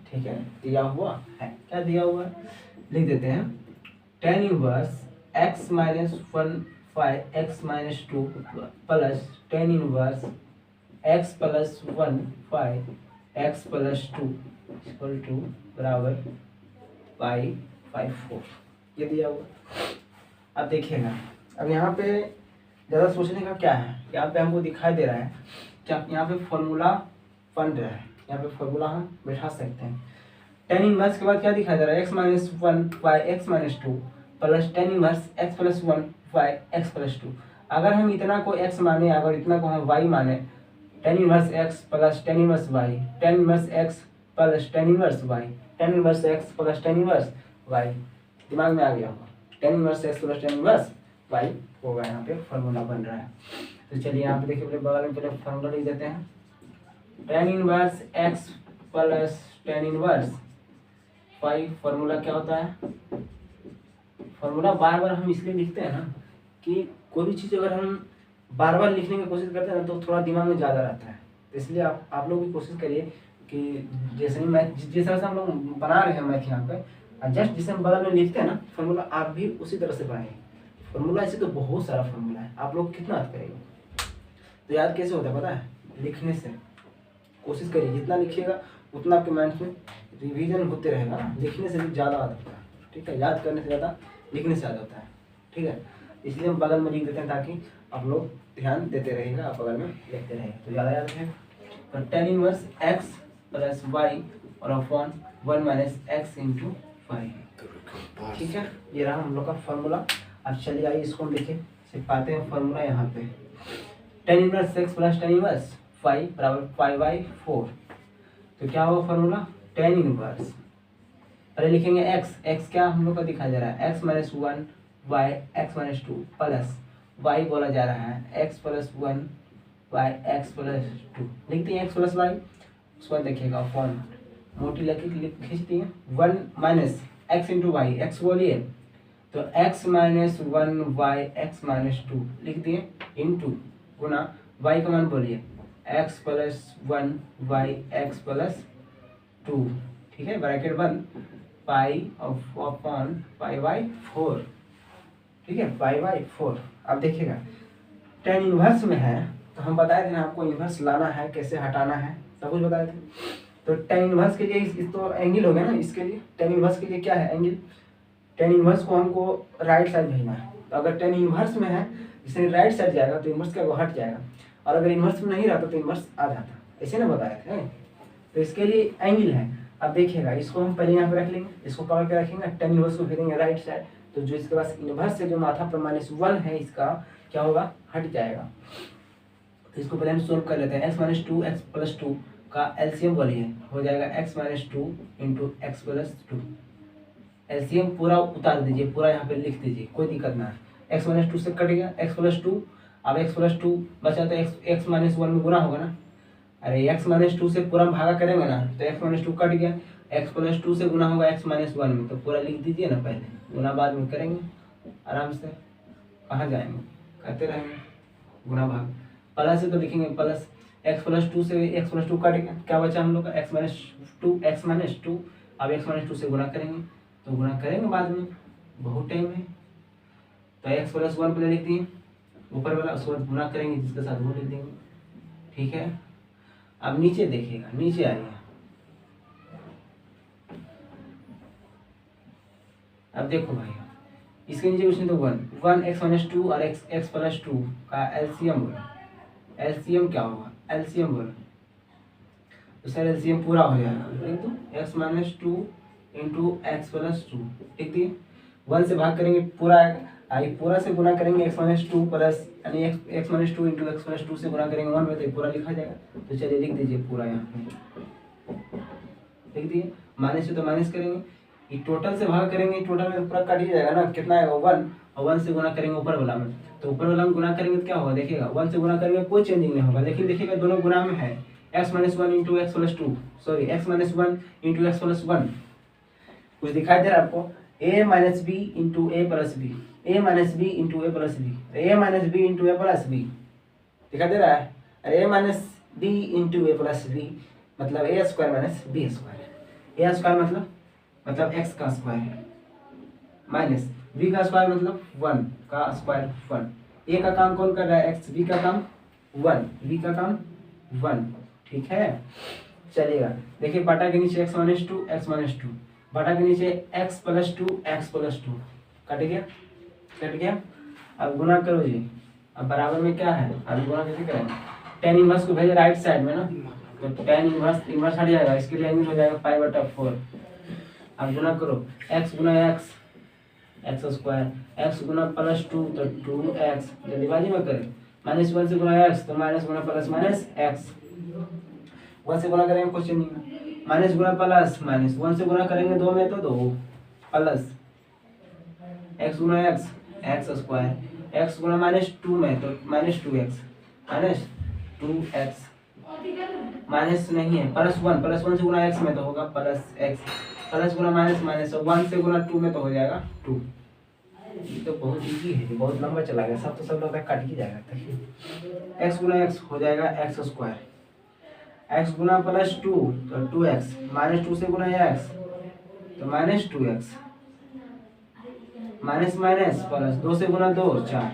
ठीक है, दिया हुआ है, क्या दिया हुआ है लिख देते हैं, tan inverse x - 1 5 x - 2 plus tan inverse x + 1 5 x + 2 equal to बराबर π/4, ये दिया हुआ। अब देखिएगा, अब यहाँ पे ज़्यादा सोचने का क्या है, यहाँ पे हमको दिखाई दे रहा है क्या, यहाँ पे फॉर्मूला बन रहा है, यहाँ पे फॉर्मूला हम बैठा सकते हैं। tan इनवर्स के बाद क्या दिखाई दे रहा है x - 1 5 x - 2 plus tan inverse x + 1 5 x + 2। अगर हम इतना को x माने, अगर इतना को हम y माने, tan inverse x plus tan inverse y, tan inverse x plus tan inverse y, tan inverse x plus tan inverse y, दिमाग में आ गया होगा, tan inverse x plus tan inverse y होगा, यहाँ पे फॉर्मूला बन रहा है। तो चलिए यहाँ पे देखिए, बगल में पहले फॉर्मूला लिख देते हैं, tan inverse x plus tan inverse y, formula क्या होता है, फॉर्मूला बार बार हम इसलिए लिखते हैं ना कि कोई भी चीज़ अगर हम बार बार लिखने की कोशिश करते हैं ना तो थोड़ा दिमाग में ज़्यादा रहता है, तो इसलिए आप लोग भी कोशिश करिए कि जैसे ही मैथ जिस तरह से हम लोग बना रहे हैं मैथ यहाँ पे, जस्ट जिसे हम बगल में लिखते हैं ना फॉर्मूला, आप भी उसी तरह से बनाइए फॉर्मूला। ऐसे तो बहुत सारा फॉर्मूला है, आप लोग कितना याद करेंगे, तो याद कैसे होता है पता है, लिखने से। कोशिश करिए जितना लिखिएगा उतना आपके माइंड में रिवीजन होते रहेगा ना, लिखने से भी ज़्यादा याद होता है, ठीक है, याद करने से ज़्यादा लिखने से याद होता है, ठीक है। इसलिए हम बगल में लिख देते हैं ताकि आप लोग ध्यान देते रहिएगा, आप बगल में लिखते रहेंगे तो ज़्यादा याद रखेगा। तो tan inverse x plus y और अपॉन 1 - x × 5, ठीक है, ये रहा हम लोग का फॉर्मूला। अब चलिए आइए इसको हम लिखें, पाते हैं फॉर्मूला यहाँ पे, tan inverse x plus tan inverse y बराबर π/4। तो क्या होगा फॉर्मूला, tan इनवर्स, पहले लिखेंगे x क्या हम लोग का दिखाई दे रहा है x - 1 y x - 2 plus y बोला जा रहा है x + 1 y x + 2, लिखते हैं x + y, उसके बाद देखिएगा फॉर्म मोटी लकीर खींचती है 1 - x × y, x बोलिए तो x - 1 y x - 2 लिख दिए इंटू गुना y का मान बोलिए x + 1 y x + 2, ठीक है, ब्रैकेट बंद, π/4, ठीक है, π/4। अब देखिएगा tan इनवर्स में है तो हम बताए थे ना आपको इनवर्स लाना है, कैसे हटाना है, सब कुछ बताए थे। तो tan इनवर्स के लिए इस तो एंगल हो गया ना, इसके लिए tan इनवर्स के लिए क्या है एंगल, tan इनवर्स को हमको राइट साइड भेजना है, तो अगर tan इनवर्स में है इसलिए राइट साइड जाएगा तो इनवर्स क्या वो हट जाएगा, और अगर इनवर्स में नहीं रहता तो इनवर्स आ जाता, ऐसे ना बताए थे। तो इसके लिए एंगल है। अब देखिएगा इसको हम पहले यहाँ पे रख लेंगे, इसको पकड़ के रखेंगे, tan इनवर्स को भेजेंगे राइट साइड, तो जो इसके पास इनवर्स से जो माथा पर -1 है इसका क्या होगा, हट जाएगा। तो इसको पहले हम सोल्व कर लेते हैं, x - 2 x + 2 का एलसीएम बोलिए, हो जाएगा x - 2 × x + 2, एलसीएम पूरा उतार दीजिए, पूरा यहाँ पे लिख दीजिए, कोई दिक्कत ना है। x - 2 से कट गया x + 2, अब x + 2 बचा तो x - 1 में गुना होगा ना, अरे x - 2 से पूरा भागा करेंगे ना तो x - 2 कट गया, x + 2 से गुना होगा x - 1 में, तो पूरा लिख दीजिए ना, पहले गुना बाद में करेंगे, आराम से। कहाँ जाएंगे, करते रहेंगे गुना भाग। प्लस से तो लिखेंगे प्लस x+2 से x+2 काट गया, क्या बचा हम लोग का x-2। अब x-2 से गुना करेंगे, तो गुना करेंगे बाद में, बहुत टाइम है। तो x+1 पहले लिख दिए ऊपर वाला, उसके बाद गुना करेंगे जिसके साथ वो लिख देंगे, ठीक है। अब नीचे देखिएगा, नीचे आइए। अब देखो भाई, इसके नीचे कुछ नहीं तो 1 x-2 और x+2 का एलसीएम बोलो। एलसीएम क्या होगा, एलसीएम बोलो तो सर एलसीएम पूरा हो जाएगा, लिख दो x-2 इंटू x+2, लिख दिए। 1 से भाग करेंगे पूरा, पूरा से गुना करेंगे x-2 प्लस, यानी x-2 इंटू x+2 से गुना करेंगे 1 में, तो पूरा लिखा जाएगा। तो चलिए लिख दीजिए पूरा, यहाँ पे लिख दिए। माइनस से तो माइनस करेंगे, ये टोटल से भाग करेंगे, टोटल में पूरा कट ही जाएगा ना, कितना आएगा 1, और 1 से गुना करेंगे ऊपर वाला में, तो ऊपर वाला में गुना करेंगे तो क्या होगा देखिएगा, 1 से गुना करेंगे कोई चेंजिंग नहीं होगा, लेकिन देखिएगा दोनों गुना में है x-1 into x+2, sorry x-1 into x+1। कुछ दिखाई दे रहा है आपको, a-b into a+b, a-b into a+b, a-b into a+b दिखाई दे रहा है। a-b इंटू a+b मतलब a² माइनस b², a² मतलब x का स्क्वायर माइनस b का स्क्वायर मतलब 1 का स्क्वायर 1। a का काम कौन कर रहा है, x, b का काम 1, b का काम 1, ठीक है। चलिएगा, देखिए बटा के नीचे x-2 बटा के नीचे x+2 कट गया, कट गया। अब गुना करो जी, अब बराबर में क्या है, अब गुना कैसे करें, tan इनवर्स को भेजे राइट साइड में ना, तो tan इनवर्स हट जाएगा, इसके लिए हो जाएगा π/4। अब गुना करो x गुना x² x गुना +2 तो 2x, जल्दीबाजी में करें। -1 से गुना x तो माइनस गुना प्लस माइनस x, 1 से गुना करेंगे क्वेश्चन नहीं, माइनस गुना प्लस माइनस, 1 से गुना करेंगे 2 में तो 2 प्लस x गुना x² x गुना -2 में तो -2x माइनस नहीं है +1 से गुना x में तो होगा प्लस x, प्लस गुना माइनस माइनस, 1 से गुना 2 में तो हो जाएगा 2। ये तो बहुत इजी है, बहुत लंबा चला गया, सब लगता है कट ही जाएगा। x गुना x हो जाएगा x², x गुना +2 तो 2x, -2 से गुना x तो -2x, माइनस माइनस प्लस 2 से गुना 2 4,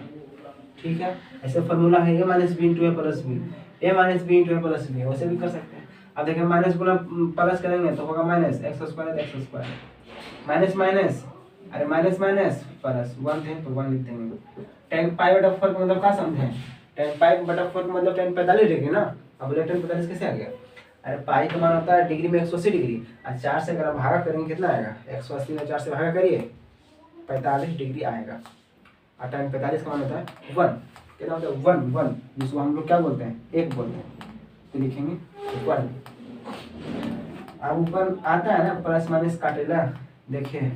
ठीक है। ऐसे फॉर्मूला है a-b into a+b, a-b into a+b, वैसे भी कर सकते हैं। अब देखिए माइनस गुना प्लस करेंगे तो होगा माइनस x² माइनस माइनस, अरे माइनस माइनस प्लस 1 थे तो 1 लिख देंगे। tan π/4 मतलब क्या समझे, tan π/4 मतलब tan 45 डिग्री ना। अब बोले tan 45 कैसे आ गया, अरे पाई का मान होता है डिग्री में 180 डिग्री, और 4 से अगर भागा करेंगे कितना आएगा, 180 में 4 से भागा करिए 45 डिग्री आएगा। और tan 45 का मान होता है 1, कितना होता है 1 जिसको हम लोग क्या बोलते हैं, 1 बोलते हैं, तो लिखेंगे 1। अब ऊपर आता है ना प्लस माइनस काटेला, देखिए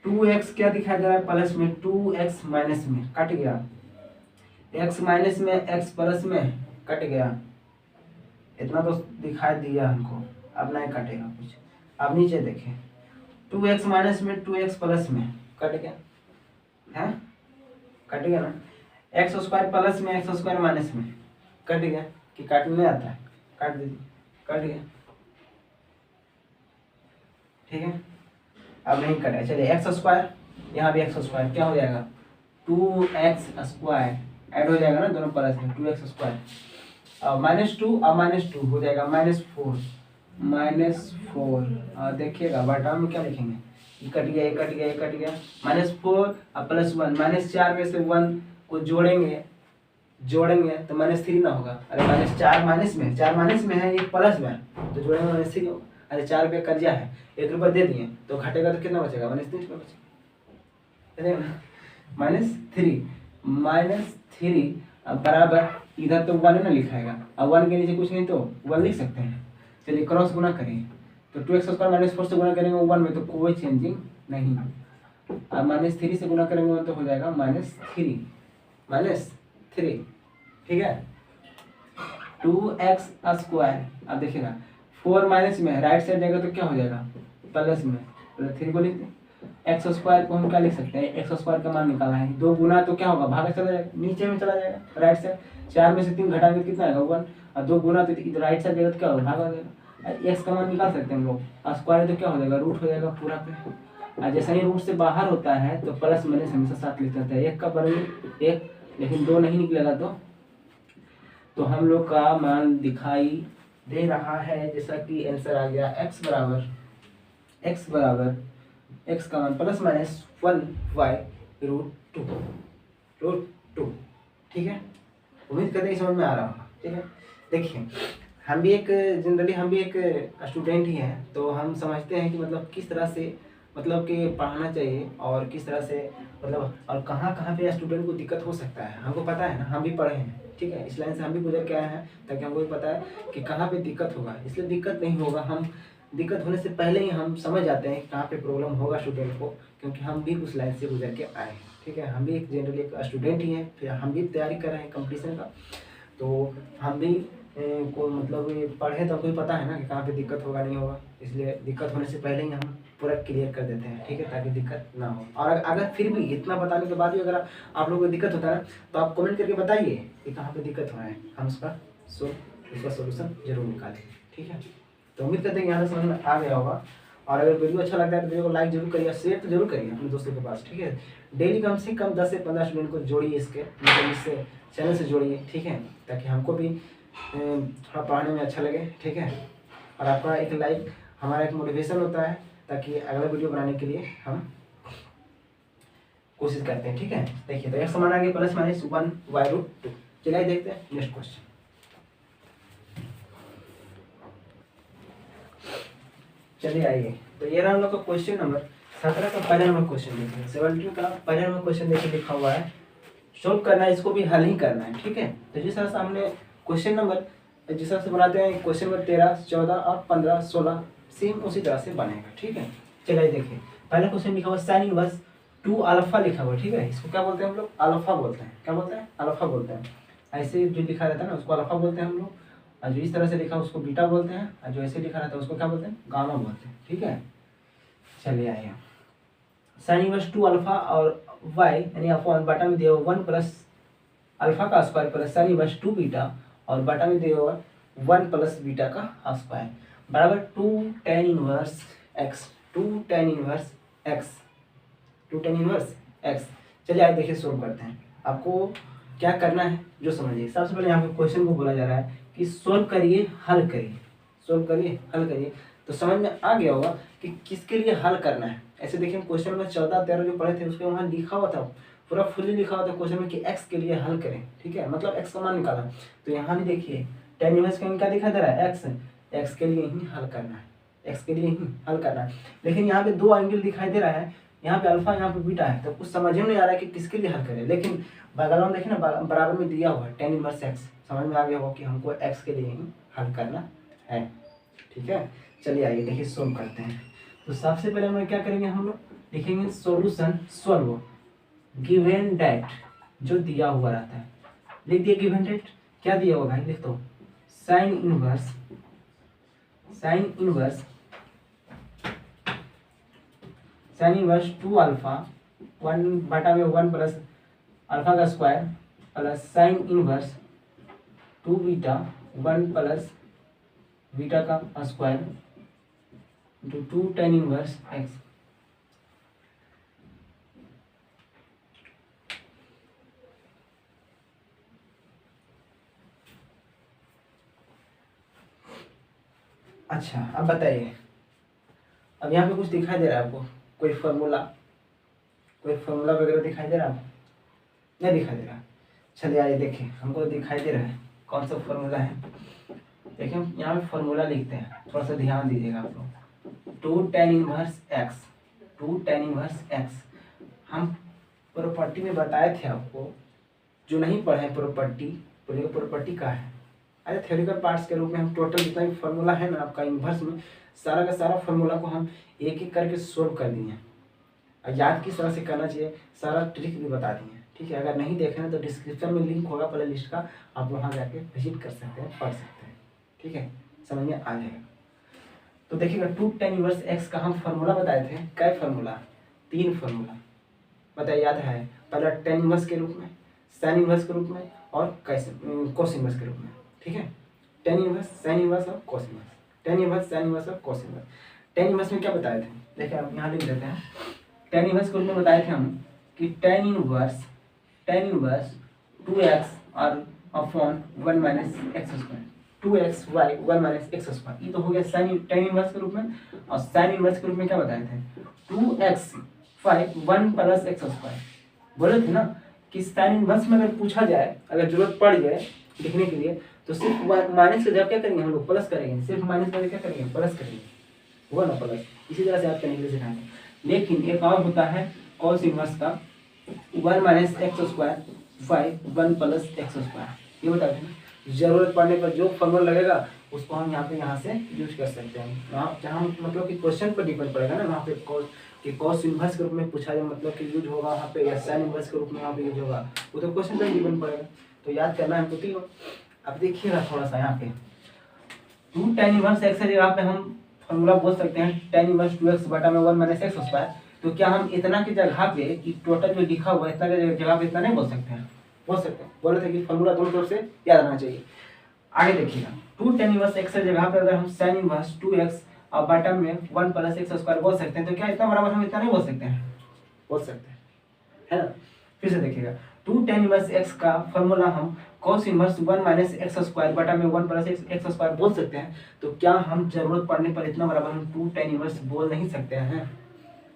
2x क्या दिखाई दे रहा है प्लस में, 2x माइनस में कट गया, x माइनस में x प्लस में कट गया, इतना तो दिखाई दिया हमको, अब नहीं कटेगा कुछ। अब नीचे देखें 2x माइनस में 2x प्लस में कट गया है, कट गया ना। x² प्लस में x² माइनस में कट गया, कि काटने नहीं आता है, काट दीजिए, कट गया, ठीक है। अब नहीं कटा, चलिए x², यहाँ भी x² क्या हो जाएगा 2x² ऐड हो जाएगा ना दोनों प्लस में, 2x², अब -2 और -2 हो जाएगा -4 और देखिएगा बटा में क्या लिखेंगे, ये कट गया, ये कट गया, ये कट गया, -4 और +1, -4 में से 1 को जोड़ेंगे तो -3 ना होगा, अरे -4 माइनस में, 4 माइनस में है, ये प्लस में तो जोड़ेंगे -3 होगा। अरे 4 रुपये कर्जा है, 1 रुपये दे दिए तो घटेगा तो कितना बचेगा, -3 रुपये बचेगा, -3 बराबर, इधर तो 1 ना लिखाएगा, अब 1 के नीचे कुछ नहीं तो 1 लिख सकते हैं। चलिए क्रॉस गुना करिए, तो 2x² -4 से गुना करेंगे 1 में तो कोई चेंजिंग नहीं, अब -3 से गुना करेंगे 1 तो हो जाएगा -3, ठीक है। 2x², अब देखिएगा 4 माइनस में राइट साइड जाएगा तो क्या हो जाएगा प्लस में, 3 को लिखते हैं, एक्स स्क्वायर को हम क्या लिख सकते हैं, एक्स स्क्वायर का मान निकालना है, 2 गुना तो क्या होगा, भागा चला जाएगा, नीचे में चला जाएगा राइट साइड, 4 में से 3 घटाएंगे तो कितना आएगा 1, और 2 गुना तो राइट साइड जाएगा तो क्या होगा, भागा हो जाएगा। एक्स का मान निकाल सकते हैं हम लोग, और स्क्वायर तो क्या हो जाएगा, रूट हो जाएगा पूरा पे। और जैसे ही रूट से बाहर होता है तो प्लस माइनस हमेशा साथ लिख देते हैं, 1 का बराबर 1, लेकिन 2 नहीं निकलेगा तो हम लोग का मान दिखाई दे रहा है, जैसा कि आंसर आ गया x बराबर x का मान प्लस माइनस 1/√2, ठीक है। उम्मीद करते हैं समझ में आ रहा होगा, ठीक है। देखिए हम भी एक स्टूडेंट ही हैं, तो हम समझते हैं कि मतलब किस तरह से मतलब कि पढ़ाना चाहिए और किस तरह से मतलब और कहाँ कहाँ पे स्टूडेंट को दिक्कत हो सकता है, हमको पता है ना, हम भी पढ़े हैं, ठीक है। इस लाइन से हम भी गुजर के आए हैं, ताकि हमको भी पता है कि कहाँ पे दिक्कत होगा, इसलिए दिक्कत नहीं होगा, हम दिक्कत होने से पहले ही हम समझ जाते हैं कहाँ पे प्रॉब्लम होगा स्टूडेंट को, क्योंकि हम भी उस लाइन से गुजर के आए हैं, ठीक है। हम भी एक जनरली एक स्टूडेंट ही हैं, फिर हम भी तैयारी कर रहे हैं कंपटीशन का, तो हम भी को मतलब ये पढ़े तो कोई पता है ना कि कहाँ पे दिक्कत होगा नहीं होगा, इसलिए दिक्कत होने से पहले ही हम पूरा क्लियर कर देते हैं, ठीक है, ताकि दिक्कत ना हो। और अगर फिर भी इतना बताने के बाद भी अगर आप लोगों को दिक्कत होता है तो आप कमेंट करके बताइए कि कहाँ पे दिक्कत हो रहा है, हम उसका सोल्यूशन जरूर निकालें, ठीक है। तो उम्मीद करते हैं यहाँ से समझ में आ गया होगा, और अगर वीडियो अच्छा लगता है तो वीडियो को लाइक जरूर करिए, शेयर तो जरूर करिए अपने दोस्तों के पास, ठीक है। डेली कम से कम 10 से 15 स्टूडेंट को जोड़िए, इसके मतलब इससे चैनल से जोड़िए, ठीक है, ताकि हमको भी थोड़ा पढ़ाने में अच्छा लगे, ठीक है। और आपका एक लाइक हमारा एक मोटिवेशन होता है, ताकि अगला वीडियो बनाने के लिए हम कोशिश करते हैं, ठीक है। देखिए तो एक समान आगे प्लस माइनस 1/√2। चलिए देखते हैं नेक्स्ट क्वेश्चन। चलिए आइए, तो ये रहा हम लोग का क्वेश्चन नंबर 17 का पहला नंबर क्वेश्चन देखिए, 17 का पहला नंबर क्वेश्चन देखिए लिखा हुआ है, सोल्व करना है, इसको भी हल ही करना है, ठीक है। तो जिस तरह से हमने क्वेश्चन नंबर जिस तरह से बनाते हैं क्वेश्चन नंबर 13, 14 और 15, 16 सेम उसी तरह से बनेगा, ठीक है। चलिए देखिए पहला क्वेश्चन लिखा हुआ साइन इनवर्स 2 अल्फा लिखा हुआ, ठीक है। इसको क्या बोलते हैं हम लोग, अल्फा बोलते हैं, क्या बोलते हैं, अल्फा बोलते हैं। ऐसे जो लिखा रहता है ना उसको अल्फा बोलते हैं हम लोग, और जो इस तरह से लिखा है उसको बीटा बोलते हैं, और जो ऐसे लिखा रहता है उसको क्या बोलते हैं, गामा बोलते हैं, ठीक है। चलिए आइए, साइन इनवर्स 2 अल्फा और वाई यानी अपॉन बटा में दिया हुआ 1 प्लस अल्फा का square plus sine inverse 2 beta, और बटा में दिया हुआ 1 प्लस बीटा का स्क्वायर बराबर 2 tan inverse x, 2 tan inverse x, 2 tan inverse x. चलिए आइए देखिए सोल्व करते हैं। आपको क्या करना है जो समझिए, सबसे पहले यहाँ पे क्वेश्चन को बोला जा रहा है कि सोल्व करिए, हल करिए, सोल्व करिए, हल करिए। तो समझ में आ गया होगा कि किसके लिए हल करना है। ऐसे देखिए क्वेश्चन नंबर 14, 13 जो पढ़े थे उसके वहाँ लिखा हुआ था, पूरा फुल्ली लिखा हुआ था क्वेश्चन में कि एक्स के लिए हल करें, ठीक है, मतलब एक्स का मान निकाला। तो यहाँ भी देखिए tan इनवर्स का क्या दिखा दे रहा है, एक्स के लिए ही हल करना है, एक्स के लिए ही हल करना है। लेकिन यहाँ पे 2 एंगल दिखाई दे रहा है, यहाँ पे अल्फा यहाँ पे बीटा है, तो कुछ समझ में नहीं आ रहा है कि किसके लिए हल करें। लेकिन बगल में देखिए ना बराबर में दिया हुआ है tan इनवर्स एक्स, समझ में आ गया होगा कि हमको एक्स के लिए ही हल करना है, ठीक है। चलिए आइए देखिए सोल्व करते हैं। तो सबसे पहले हम क्या करेंगे, हम लोग लिखेंगे सोल्यूशन सोल्व गिवन डेट जो दिया हुआ रहता है, लिख दिया गिवन डेट, क्या दिया हुआ भाई, लिख दो साइन इनवर्स 2 अल्फा 1 बटा में 1 प्लस अल्फा का square plus sine inverse 2 beta 1 plus beta का square into 2 tan inverse x. अच्छा अब बताइए, अब यहाँ पे कुछ दिखाई दे रहा है आपको, कोई फार्मूला वगैरह दिखाई दे रहा है आपको, नहीं दिखाई दे रहा। चलिए आइए देखिए, हमको दिखाई दे रहा है कौन सा फार्मूला है। देखिए हम यहाँ पे फार्मूला लिखते हैं, थोड़ा सा ध्यान दीजिएगा आप लोग। 2 tan इनवर्स एक्स, हम प्रॉपर्टी में बताए थे आपको, जो नहीं पढ़े प्रॉपर्टी का है, अरे थ्योरिकल पार्ट्स के रूप में हम टोटल जितना भी फार्मूला है ना आपका इन्वर्स में, सारा का सारा फार्मूला को हम एक एक करके सोल्व कर दिए, और याद किस तरह से करना चाहिए सारा ट्रिक भी बता दिए, ठीक है। अगर नहीं देखे ना तो डिस्क्रिप्शन में लिंक होगा प्ले लिस्ट का, आप वहाँ जाके विजिट कर सकते हैं, पढ़ सकते हैं, ठीक है, समझ में आ जाएगा। तो देखिएगा 2 tan इनवर्स एक्स का हम फार्मूला बताए थे, क्या फार्मूला, 3 फॉर्मूला बताइए याद है। पहला टेन इनवर्स के रूप में, साइन इनवर्स के रूप में और कोस इनवर्स के रूप में। ठीक है, टेन इनवर्स, साइन इनवर्स और cos inverse, tan inverse, sine inverse और कोस इनवर्स। टेन इनवर्स में क्या बताए थे, देखिए आप यहाँ लिख देते हैं। टेन इनवर्स के रूप में बताए थे हम कि टेन इनवर्स 2x और upon 1 minus X square, 2x by 1 minus X square. ये तो हो गया साइन टेन इनवर्स के रूप में। और साइन इनवर्स के रूप में क्या बताए थे, 2x by 1 plus X square. बोले थे ना कि साइन इनवर्स में अगर पूछा जाए, अगर जरूरत पड़ जाए लिखने के लिए, तो सिर्फ माइनस के जब क्या करेंगे हम लोग, प्लस करेंगे। सिर्फ माइनस का क्या करेंगे, प्लस करेंगे, हुआ ना प्लस। इसी तरह से याद करने के लिए सिखाएंगे। लेकिन एक और होता है कॉस इनवर्स का, 1 minus X square by 1 plus X square. ये बताते हैं जरूरत पड़ने पर जो फॉर्मूला लगेगा उसको हम यहाँ से यूज कर सकते हैं। वहाँ जहाँ मतलब कि क्वेश्चन पर डिपेंड पड़ेगा ना, वहाँ पे कॉस इनवर्स के रूप में पूछा जाए मतलब कि यूज होगा वहाँ पे, या साइन इनवर्स के रूप में वहाँ पे यूज होगा, वो तो क्वेश्चन पर डिपेंड पड़ेगा। तो याद करना है हमको तीनों। अब देखिएगा थोड़ा सा यहाँ पे 2 tan इनवर्स एक्स है, यहाँ पे हम फॉर्मूला बोल सकते हैं tan इनवर्स 2x बटा में 1 माइनस एक्स स्क्वायर। तो क्या हम इतना की जगह पे कि टोटल जो लिखा हुआ है इतना की जगह पे इतना नहीं बोल सकते हैं, बोल सकते हैं। बोले थे कि फॉर्मूला दोनों तरफ से याद रहना चाहिए। आगे देखिएगा 2 tan इनवर्स एक्स की जगह पे अगर हम sin इनवर्स 2x और बटा में 1 प्लस एक्स स्क्वायर बोल सकते हैं, तो क्या इतना बराबर हम इतना नहीं बोल सकते हैं, बोल सकते हैं, है ना। फिर से देखिएगा 2 tan इनवर्स एक्स का फॉर्मूला हम cos inverse 1 minus X square बटा में 1 प्लस एक्स स्क्वायर बोल सकते हैं। तो क्या हम जरूरत पड़ने पर इतना बराबर हम 2 tan इनवर्स बोल नहीं सकते हैं,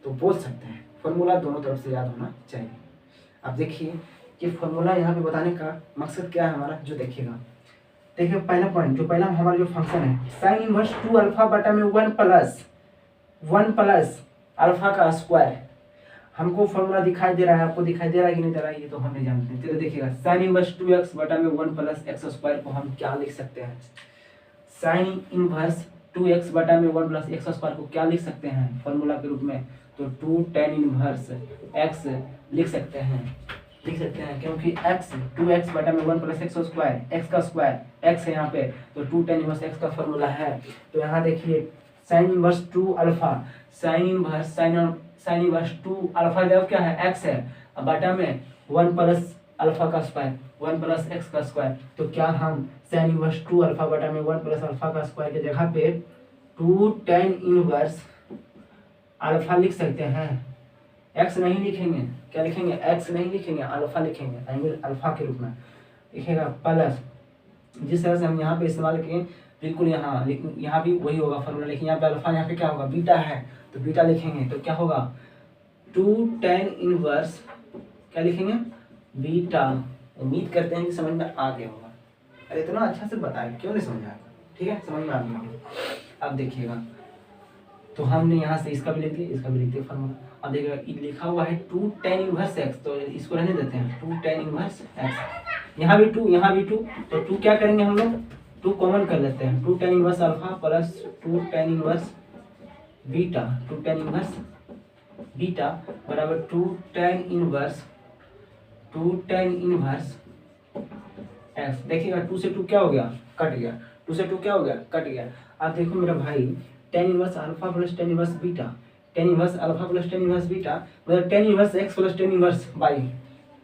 तो बोल सकते हैं। फॉर्मूला दोनों तरफ से याद होना चाहिए। अब देखिए कि फॉर्मूला यहाँ पे बताने का मकसद क्या है हमारा, जो देखिएगा। देखिए पहला पॉइंट, जो पहला हमारा जो फंक्शन है साइन इनवर्स 2 अल्फा बटा में 1 प्लस अल्फा का स्क्वायर। हमको फॉर्मूला दिखाई दे रहा है, आपको दिखाई दे रहा है कि नहीं दे रहा है, ये तो हम नहीं जानते हैं। चलिए देखिएगा साइन इनवर्स 2x बटा में 1 प्लस एक्स स्क्वायर को हम क्या लिख सकते हैं, साइन इनवर्स 2x बटा में 1 प्लस एक्स स्क्वायर को क्या लिख सकते हैं फॉर्मूला के रूप में, तो 2 tan इनवर्स x लिख सकते हैं, क्योंकि x 2x बटा में 1 प्लस एक्स स्क्वायर, x का स्क्वायर x है यहाँ पे, तो 2 tan इनवर्स x का फॉर्मूला है। तो यहाँ देखिए sign inverse 2 alpha, sign inverse 2 alpha जब क्या है x है, अब बटा में 1 प्लस अल्फा का स्क्वायर 1 प्लस एक्स का स्क्वायर। तो क्या हम साइन इनवर्स 2 अल्फा बटा में 1 प्लस अल्फा का स्क्वायर की जगह पे 2 tan इनवर्स अल्फा लिख सकते हैं। एक्स नहीं लिखेंगे, क्या लिखेंगे, एक्स नहीं लिखेंगे, अल्फा लिखेंगे, एंगल अल्फा के रूप में लिखेगा। प्लस जिस तरह से हम यहाँ पे इस्तेमाल किए बिल्कुल यहाँ भी वही होगा फॉर्मूला, लेकिन यहाँ पे अल्फा, यहाँ पे क्या होगा, बीटा है, तो बीटा लिखेंगे। तो क्या होगा 2 tan इनवर्स क्या लिखेंगे, बीटा। उम्मीद करते हैं कि समझ में आ गया होगा। अरे इतना अच्छा से बताया, क्यों नहीं समझ आया, ठीक है, समझ में आ गया। अब देखिएगा तो हमने यहाँ से इसका भी लिख दिया, इसका भी लिख दिया फॉर्मूला। अब देखिएगा लिखा हुआ है 2 tan इनवर्स x, तो इसको रहने देते हैं 2 tan इनवर्स x। यहाँ भी 2, यहाँ भी 2, तो 2 क्या करेंगे हम लोग, 2 कॉमन कर लेते हैं। 2 tan inverse alpha plus 2 tan inverse beta, 2 tan inverse beta बराबर 2 tan इनवर्स x। देखिएगा 2 से 2 क्या हो गया, कट गया, 2 से 2 क्या हो गया, कट गया। अब देखो मेरा भाई tan inverse alpha plus tan inverse beta, tan inverse alpha plus tan inverse beta मतलब tan inverse x plus tan inverse y,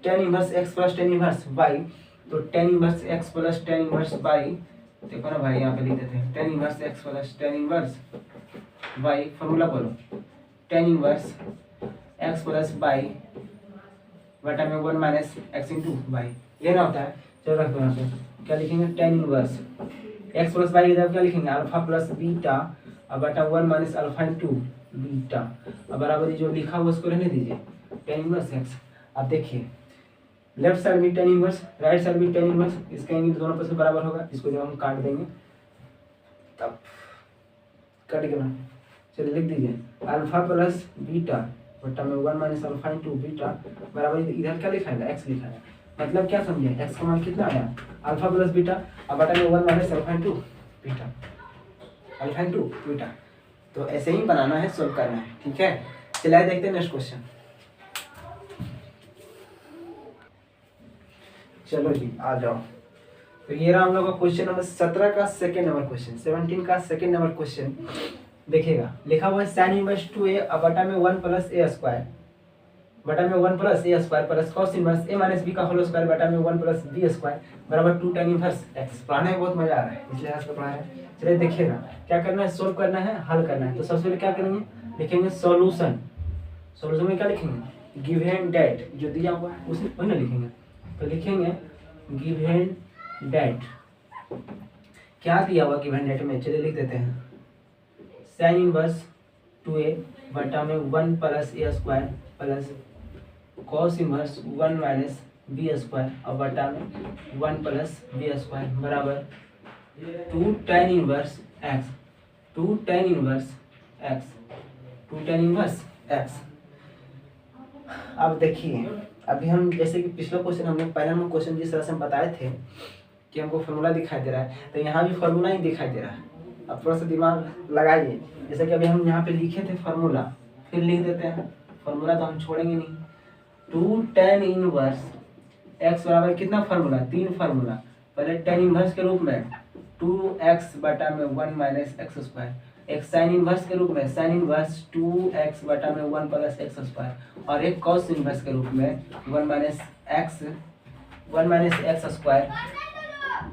tan inverse x plus tan inverse y। तो tan inverse x plus tan inverse y, देखो ना भाई यहाँ पे लिख देते हैं tan inverse x plus tan inverse y। Formula बोलो, tan inverse x plus y बटा में 1 माइनस एक्स इंटू वाई लेना होता है। चलो रख दो यहाँ पे, क्या लिखेंगे, tan inverse x plus y की जगह क्या लिखेंगे, अल्फा प्लस बीटा और बटा 1 माइनस अल्फा इंटू बीटा। अब बराबर जो लिखा हुआ उसको रहने दीजिए, tan इनवर्स x। अब देखिए लेफ्ट साइड भी tan इनवर्स, राइट साइड भी tan इनवर्स, इसका एंगल दोनों पर से बराबर होगा। इसको जब हम काट देंगे तब कट गया, चलिए लिख दीजिए अल्फा प्लस बीटा बटा में 1 माइनस अल्फा इंटू बीटा बराबर इधर क्या लिखा है, x लिखा है। मतलब क्या समझे, x का मान कितना आया, अल्फा प्लस बीटा और बटा में 1 minus alpha into beta, alpha into beta. तो ऐसे ही बनाना है, सोल्व करना है, ठीक है। चलिए देखते हैं नेक्स्ट क्वेश्चन। चलो जी आ जाओ। तो ये रहा हम लोग का क्वेश्चन नंबर 17 का सेकंड नंबर क्वेश्चन, 17 का सेकंड नंबर क्वेश्चन। देखिएगा लिखा हुआ है साइन इनवर्स 2a बटा में 1 प्लस ए स्क्वायर बटा में 1 plus a square plus cos inverse A minus B का होल स्क्वायर बटा में 1 प्लस बी स्क्वायर बराबर 2 tan इनवर्स एक्स। पढ़ाने में बहुत मजा आ रहा है, इसलिए आज का पढ़ा है। चलिए देखिएगा क्या करना है, सोल्व करना है, हल करना है। तो सबसे पहले क्या करेंगे, लिखेंगे सॉल्यूशन। सॉल्यूशन में क्या लिखेंगे, गिवन डेट जो दिया हुआ है उसी वही ना लिखेंगे। तो लिखेंगे गिवन डेट, क्या दिया हुआ गिवन डेट में, चलिए लिख देते हैं साइन इनवर्स 2a बटा में 1 plus a square plus cos inverse 1 minus B square और बटा में 1 प्लस बी स्क्वायर बराबर 2 tan inverse x, 2 tan inverse x, 2 tan inverse x. अब देखिए अभी हम जैसे कि पिछला क्वेश्चन हमने पहला हम क्वेश्चन जिस तरह से हम बताए थे कि हमको फार्मूला दिखाई दे रहा है, तो यहाँ भी फार्मूला ही दिखाई दे रहा है। अब थोड़ा सा दिमाग लगाइए, जैसे कि अभी हम यहाँ पे लिखे थे फार्मूला, फिर लिख देते हैं फार्मूला, तो हम छोड़ेंगे नहीं। 2 tan इनवर्स एक्स बराबर कितना फार्मूला, 3 फार्मूला। पहले tan इनवर्स के रूप में 2x बटा में 1 माइनस एक्स स्क्वायर, एक साइन इनवर्स के रूप में साइन इनवर्स 2x बटा में 1 प्लस एक्स स्क्वायर, और एक कॉस इनवर्स के रूप में 1 माइनस एक्स स्क्वायर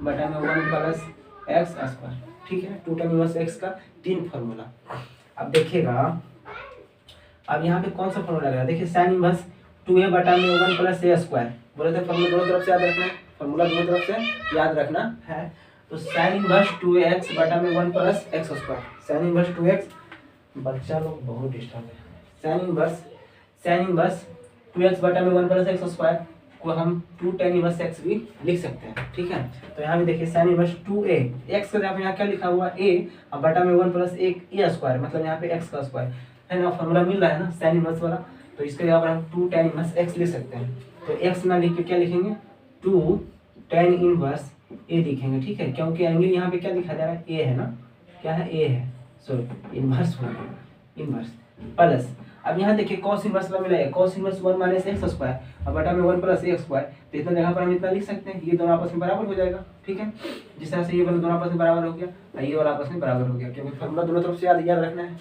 बटा में 1 प्लस एक्स स्क्वायर। ठीक है, 2 tan इनवर्स एक्स का 3 फार्मूला। अब देखिएगा अब यहाँ पे कौन सा फार्मूला लगा, देखिए साइन इनवर्स 2a बटा में 1 प्लस ए स्क्वायर, बोले थे फार्मूला दोनों तरफ से याद रखना है, फार्मूला दोनों तरफ से याद रखना है। तो साइन इनवर्स 2x बटा में 1 plus X square, sine inverse 2x, बच्चा लोग बहुत डिस्टर्ब है। साइन इनवर्स 2x बटा में 1 प्लस एक्स स्क्वायर को हम 2 tan इनवर्स x भी लिख सकते हैं। ठीक है, तो यहाँ भी देखिए साइन इनवर्स 2a, x का यहाँ क्या लिखा हुआ a और बटा में 1 प्लस एक ए स्क्वायर, मतलब यहाँ पे x का स्क्वायर है ना, फॉर्मूला मिल रहा है ना साइन इनवर्स वाला, तो इसके यहाँ पर हम 2 tan इनवर्स x लिख सकते हैं। तो x ना लिख के क्या लिखेंगे, 2 tan इनवर्स a लिखेंगे। ठीक है, क्योंकि एंगल यहाँ पे क्या दिखा जा रहा है, a है ना, क्या है, a है, सॉरी इनवर्स इनवर्स प्लस। अब यहाँ देखिए कॉस इनवर्स मिला है, cos inverse 1 minus X square और बटा में 1 प्लस ए स्क्वायर, तो इतना जगह पर हम इतना लिख सकते हैं, ये दोनों आपस में बराबर हो जाएगा। ठीक है, जिस तरह से ये वाला दोनों आपस में बराबर हो गया और ये वाला आपस में बराबर हो गया, क्योंकि फॉर्मूला दोनों तरफ से याद रखना है।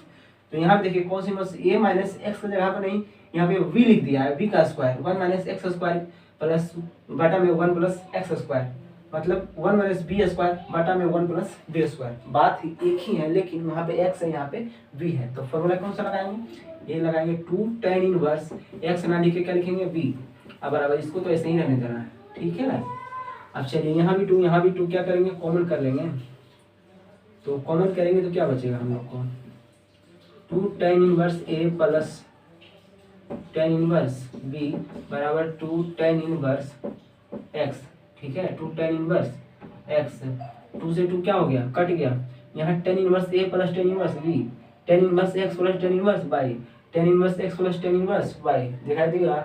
तो यहाँ पे देखिए cos inverse a minus x की जगह पर नहीं, यहाँ पे v लिख दिया है, v का square 1 minus X square plus बटा में 1 प्लस एक्स स्क्वायर, मतलब 1 माइनस बी स्क्वायर बटा में 1 प्लस बी स्क्वायर। बात ही एक ही है, लेकिन वहाँ पे x है, यहाँ पे v है, तो फॉर्मूला कौन सा लगाएंगे, ये लगाएंगे 2 tan इनवर्स x ना लिख के क्या लिखेंगे v। अब बराबर इसको तो ऐसे ही रहने देना है। ठीक है ना, अब चलिए यहाँ भी 2 यहाँ भी 2 क्या करेंगे, कॉमन कर लेंगे। तो कॉमन करेंगे तो क्या बचेगा हम लोग को, 2 tan inverse a plus tan inverse b बराबर 2 tan इनवर्स x। ठीक है, 2 tan इनवर्स x, 2 से 2 क्या हो गया, कट गया, यहाँ tan inverse a plus tan inverse b, tan inverse x plus tan inverse y, tan inverse x plus tan inverse y दिखाई देगा,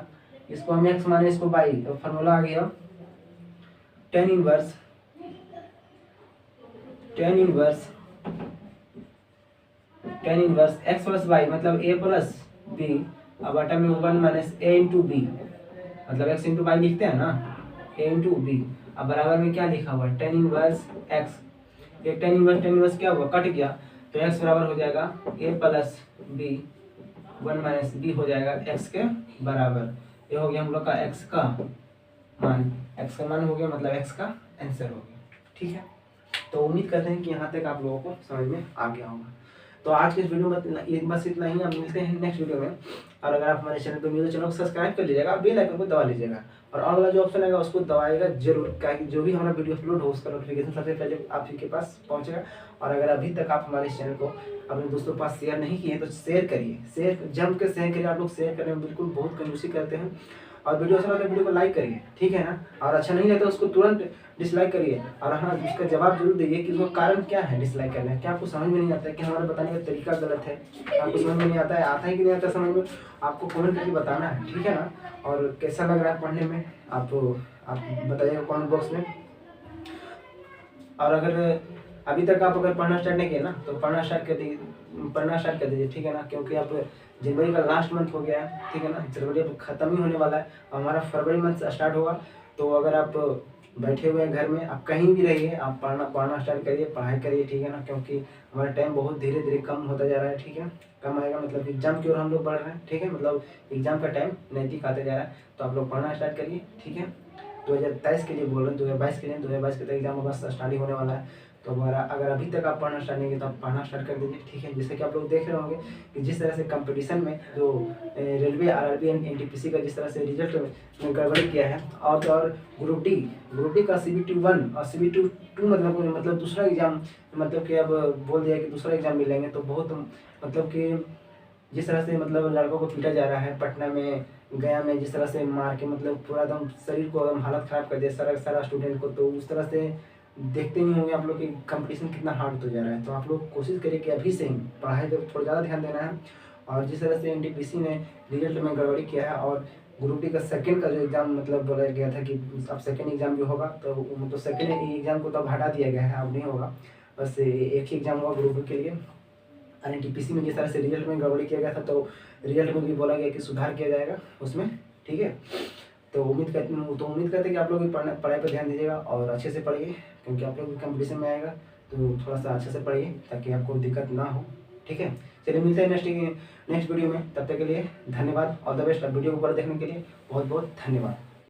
इसको हम x माने इसको y, तो फार्मूला आ गया tan inverse x plus y मतलब a प्लस b और बटा में 1 माइनस a इंटू बी, मतलब x इंटू वाई लिखते हैं ना, a इंटू बी। अब बराबर में क्या लिखा हुआ है, tan इनवर्स x, ये tan इनवर्स क्या हुआ, कट गया, तो x बराबर हो जाएगा a plus b 1 minus b हो जाएगा x के बराबर। ये हो गया हम लोग का x का मान हो गया, मतलब x का आंसर हो गया। ठीक है, तो उम्मीद करते हैं कि यहाँ तक आप लोगों को समझ में आ गया होगा। तो आज के इस वीडियो में बस इतना ही, हम मिलते हैं नेक्स्ट वीडियो में। और अगर आप हमारे चैनल पर न्यू, चैनल को सब्सक्राइब कर लीजिएगा, बेल आइकन को दबा लीजिएगा और ऑल वाला जो ऑप्शन आएगा उसको दबाएगा जरूर, ताकि जो भी हमारा वीडियो अपलोड हो उसका नोटिफिकेशन सबसे पहले आप ही के पास पहुंचेगा। और अगर अभी तक आप हमारे चैनल को अपने दोस्तों के पास शेयर नहीं किए तो शेयर करिए, शेयर जम के शेयर करिए। आप लोग शेयर करने में बिल्कुल बहुत कंजूसी करते हैं। और वीडियो अच्छा लगे वीडियो को लाइक करिए, ठीक है ना, और अच्छा नहीं लगता उसको तुरंत डिसलाइक करिए। और हाँ, उसका जवाब जरूर दीजिए कि उसका कारण क्या है डिसलाइक करना है, क्या आपको समझ में नहीं आता है कि हमारे बताने का तरीका गलत है, आपको समझ में नहीं आता है, आता है कि नहीं आता समझ में, आपको कमेंट करके बताना है, ठीक है ना। और कैसा लग रहा है पढ़ने में आप बताइएगा कमेंट बॉक्स में। और अगर अभी तक आप अगर पढ़ना स्टार्ट नहीं किया ना तो पढ़ना स्टार्ट कर दीजिए, ठीक है ना, क्योंकि आप जनवरी का लास्ट मंथ हो गया है, ठीक है ना, जनवरी अब खत्म ही होने वाला है और हमारा फरवरी मंथ स्टार्ट होगा। तो अगर आप बैठे हुए हैं घर में, आप कहीं भी रहिए, आप पढ़ना स्टार्ट करिए, पढ़ाई करिए, ठीक है ना, क्योंकि हमारा टाइम बहुत धीरे धीरे कम होता जा रहा है, ठीक है, कम आएगा, मतलब एग्जाम की ओर हम लोग बढ़ रहे हैं, ठीक है, मतलब एग्जाम का टाइम नज़दीक आते जा रहा है, तो आप लोग पढ़ना स्टार्ट करिए, ठीक है। 2023 के लिए बोल रहे हैं, 2022 के लिए, 2022 के तक एग्जाम होगा, स्टार्ट होने वाला है। तो अगर अभी तक आप पढ़ना स्टार्ट नहीं किया तो आप पढ़ना स्टार्ट कर दीजिए, ठीक है। जैसे कि आप लोग देख रहे होंगे कि जिस तरह से कंपटीशन में जो रेलवे, आरआरबी एंड एनटीपीसी का जिस तरह से रिजल्ट में गड़बड़ी किया है, और तो और ग्रुप डी का CBT 1 और CBT 2 मतलब दूसरा एग्जाम, मतलब कि अब बोल दिया कि दूसरा एग्जाम मिलेंगे, तो बहुत मतलब कि जिस तरह से मतलब लड़कों को पीटा जा रहा है पटना में, गया में, जिस तरह से मार के मतलब पूरा एकदम शरीर को एकदम हालत ख़राब कर दिया सारा स्टूडेंट को, तो उस तरह से देखते नहीं होंगे आप लोग कि कंपटीशन कितना हार्ड होता जा रहा है। तो आप लोग कोशिश करिए कि अभी से ही पढ़ाई पर थोड़ा ज़्यादा ध्यान देना है। और जिस तरह से एनटीपीसी ने रिजल्ट में गड़बड़ी किया है, और ग्रुप डी का सेकंड का जो एग्ज़ाम मतलब बोला गया था कि अब सेकंड एग्ज़ाम जो होगा, तो मतलब सेकंड एग्ज़ाम को तो अब हटा दिया गया है, अब नहीं होगा, बस एक ही एग्ज़ाम होगा ग्रुप डी के लिए। और एनटीपीसी में जिस तरह से रिजल्ट में गड़बड़ी किया गया था, तो रिजल्ट में भी बोला गया कि सुधार किया जाएगा उसमें, ठीक है। तो उम्मीद करते हैं कि आप लोग भी पढ़ाई पर ध्यान दीजिएगा और अच्छे से पढ़िए, क्योंकि आप लोग भी कंपटीशन में आएगा, तो थोड़ा सा अच्छे से पढ़िए ताकि आपको दिक्कत ना हो, ठीक है। चलिए मिलते हैं नेक्स्ट वीडियो में, तब तक के लिए धन्यवाद, ऑल द बेस्ट। वीडियो को पूरा देखने के लिए बहुत बहुत धन्यवाद।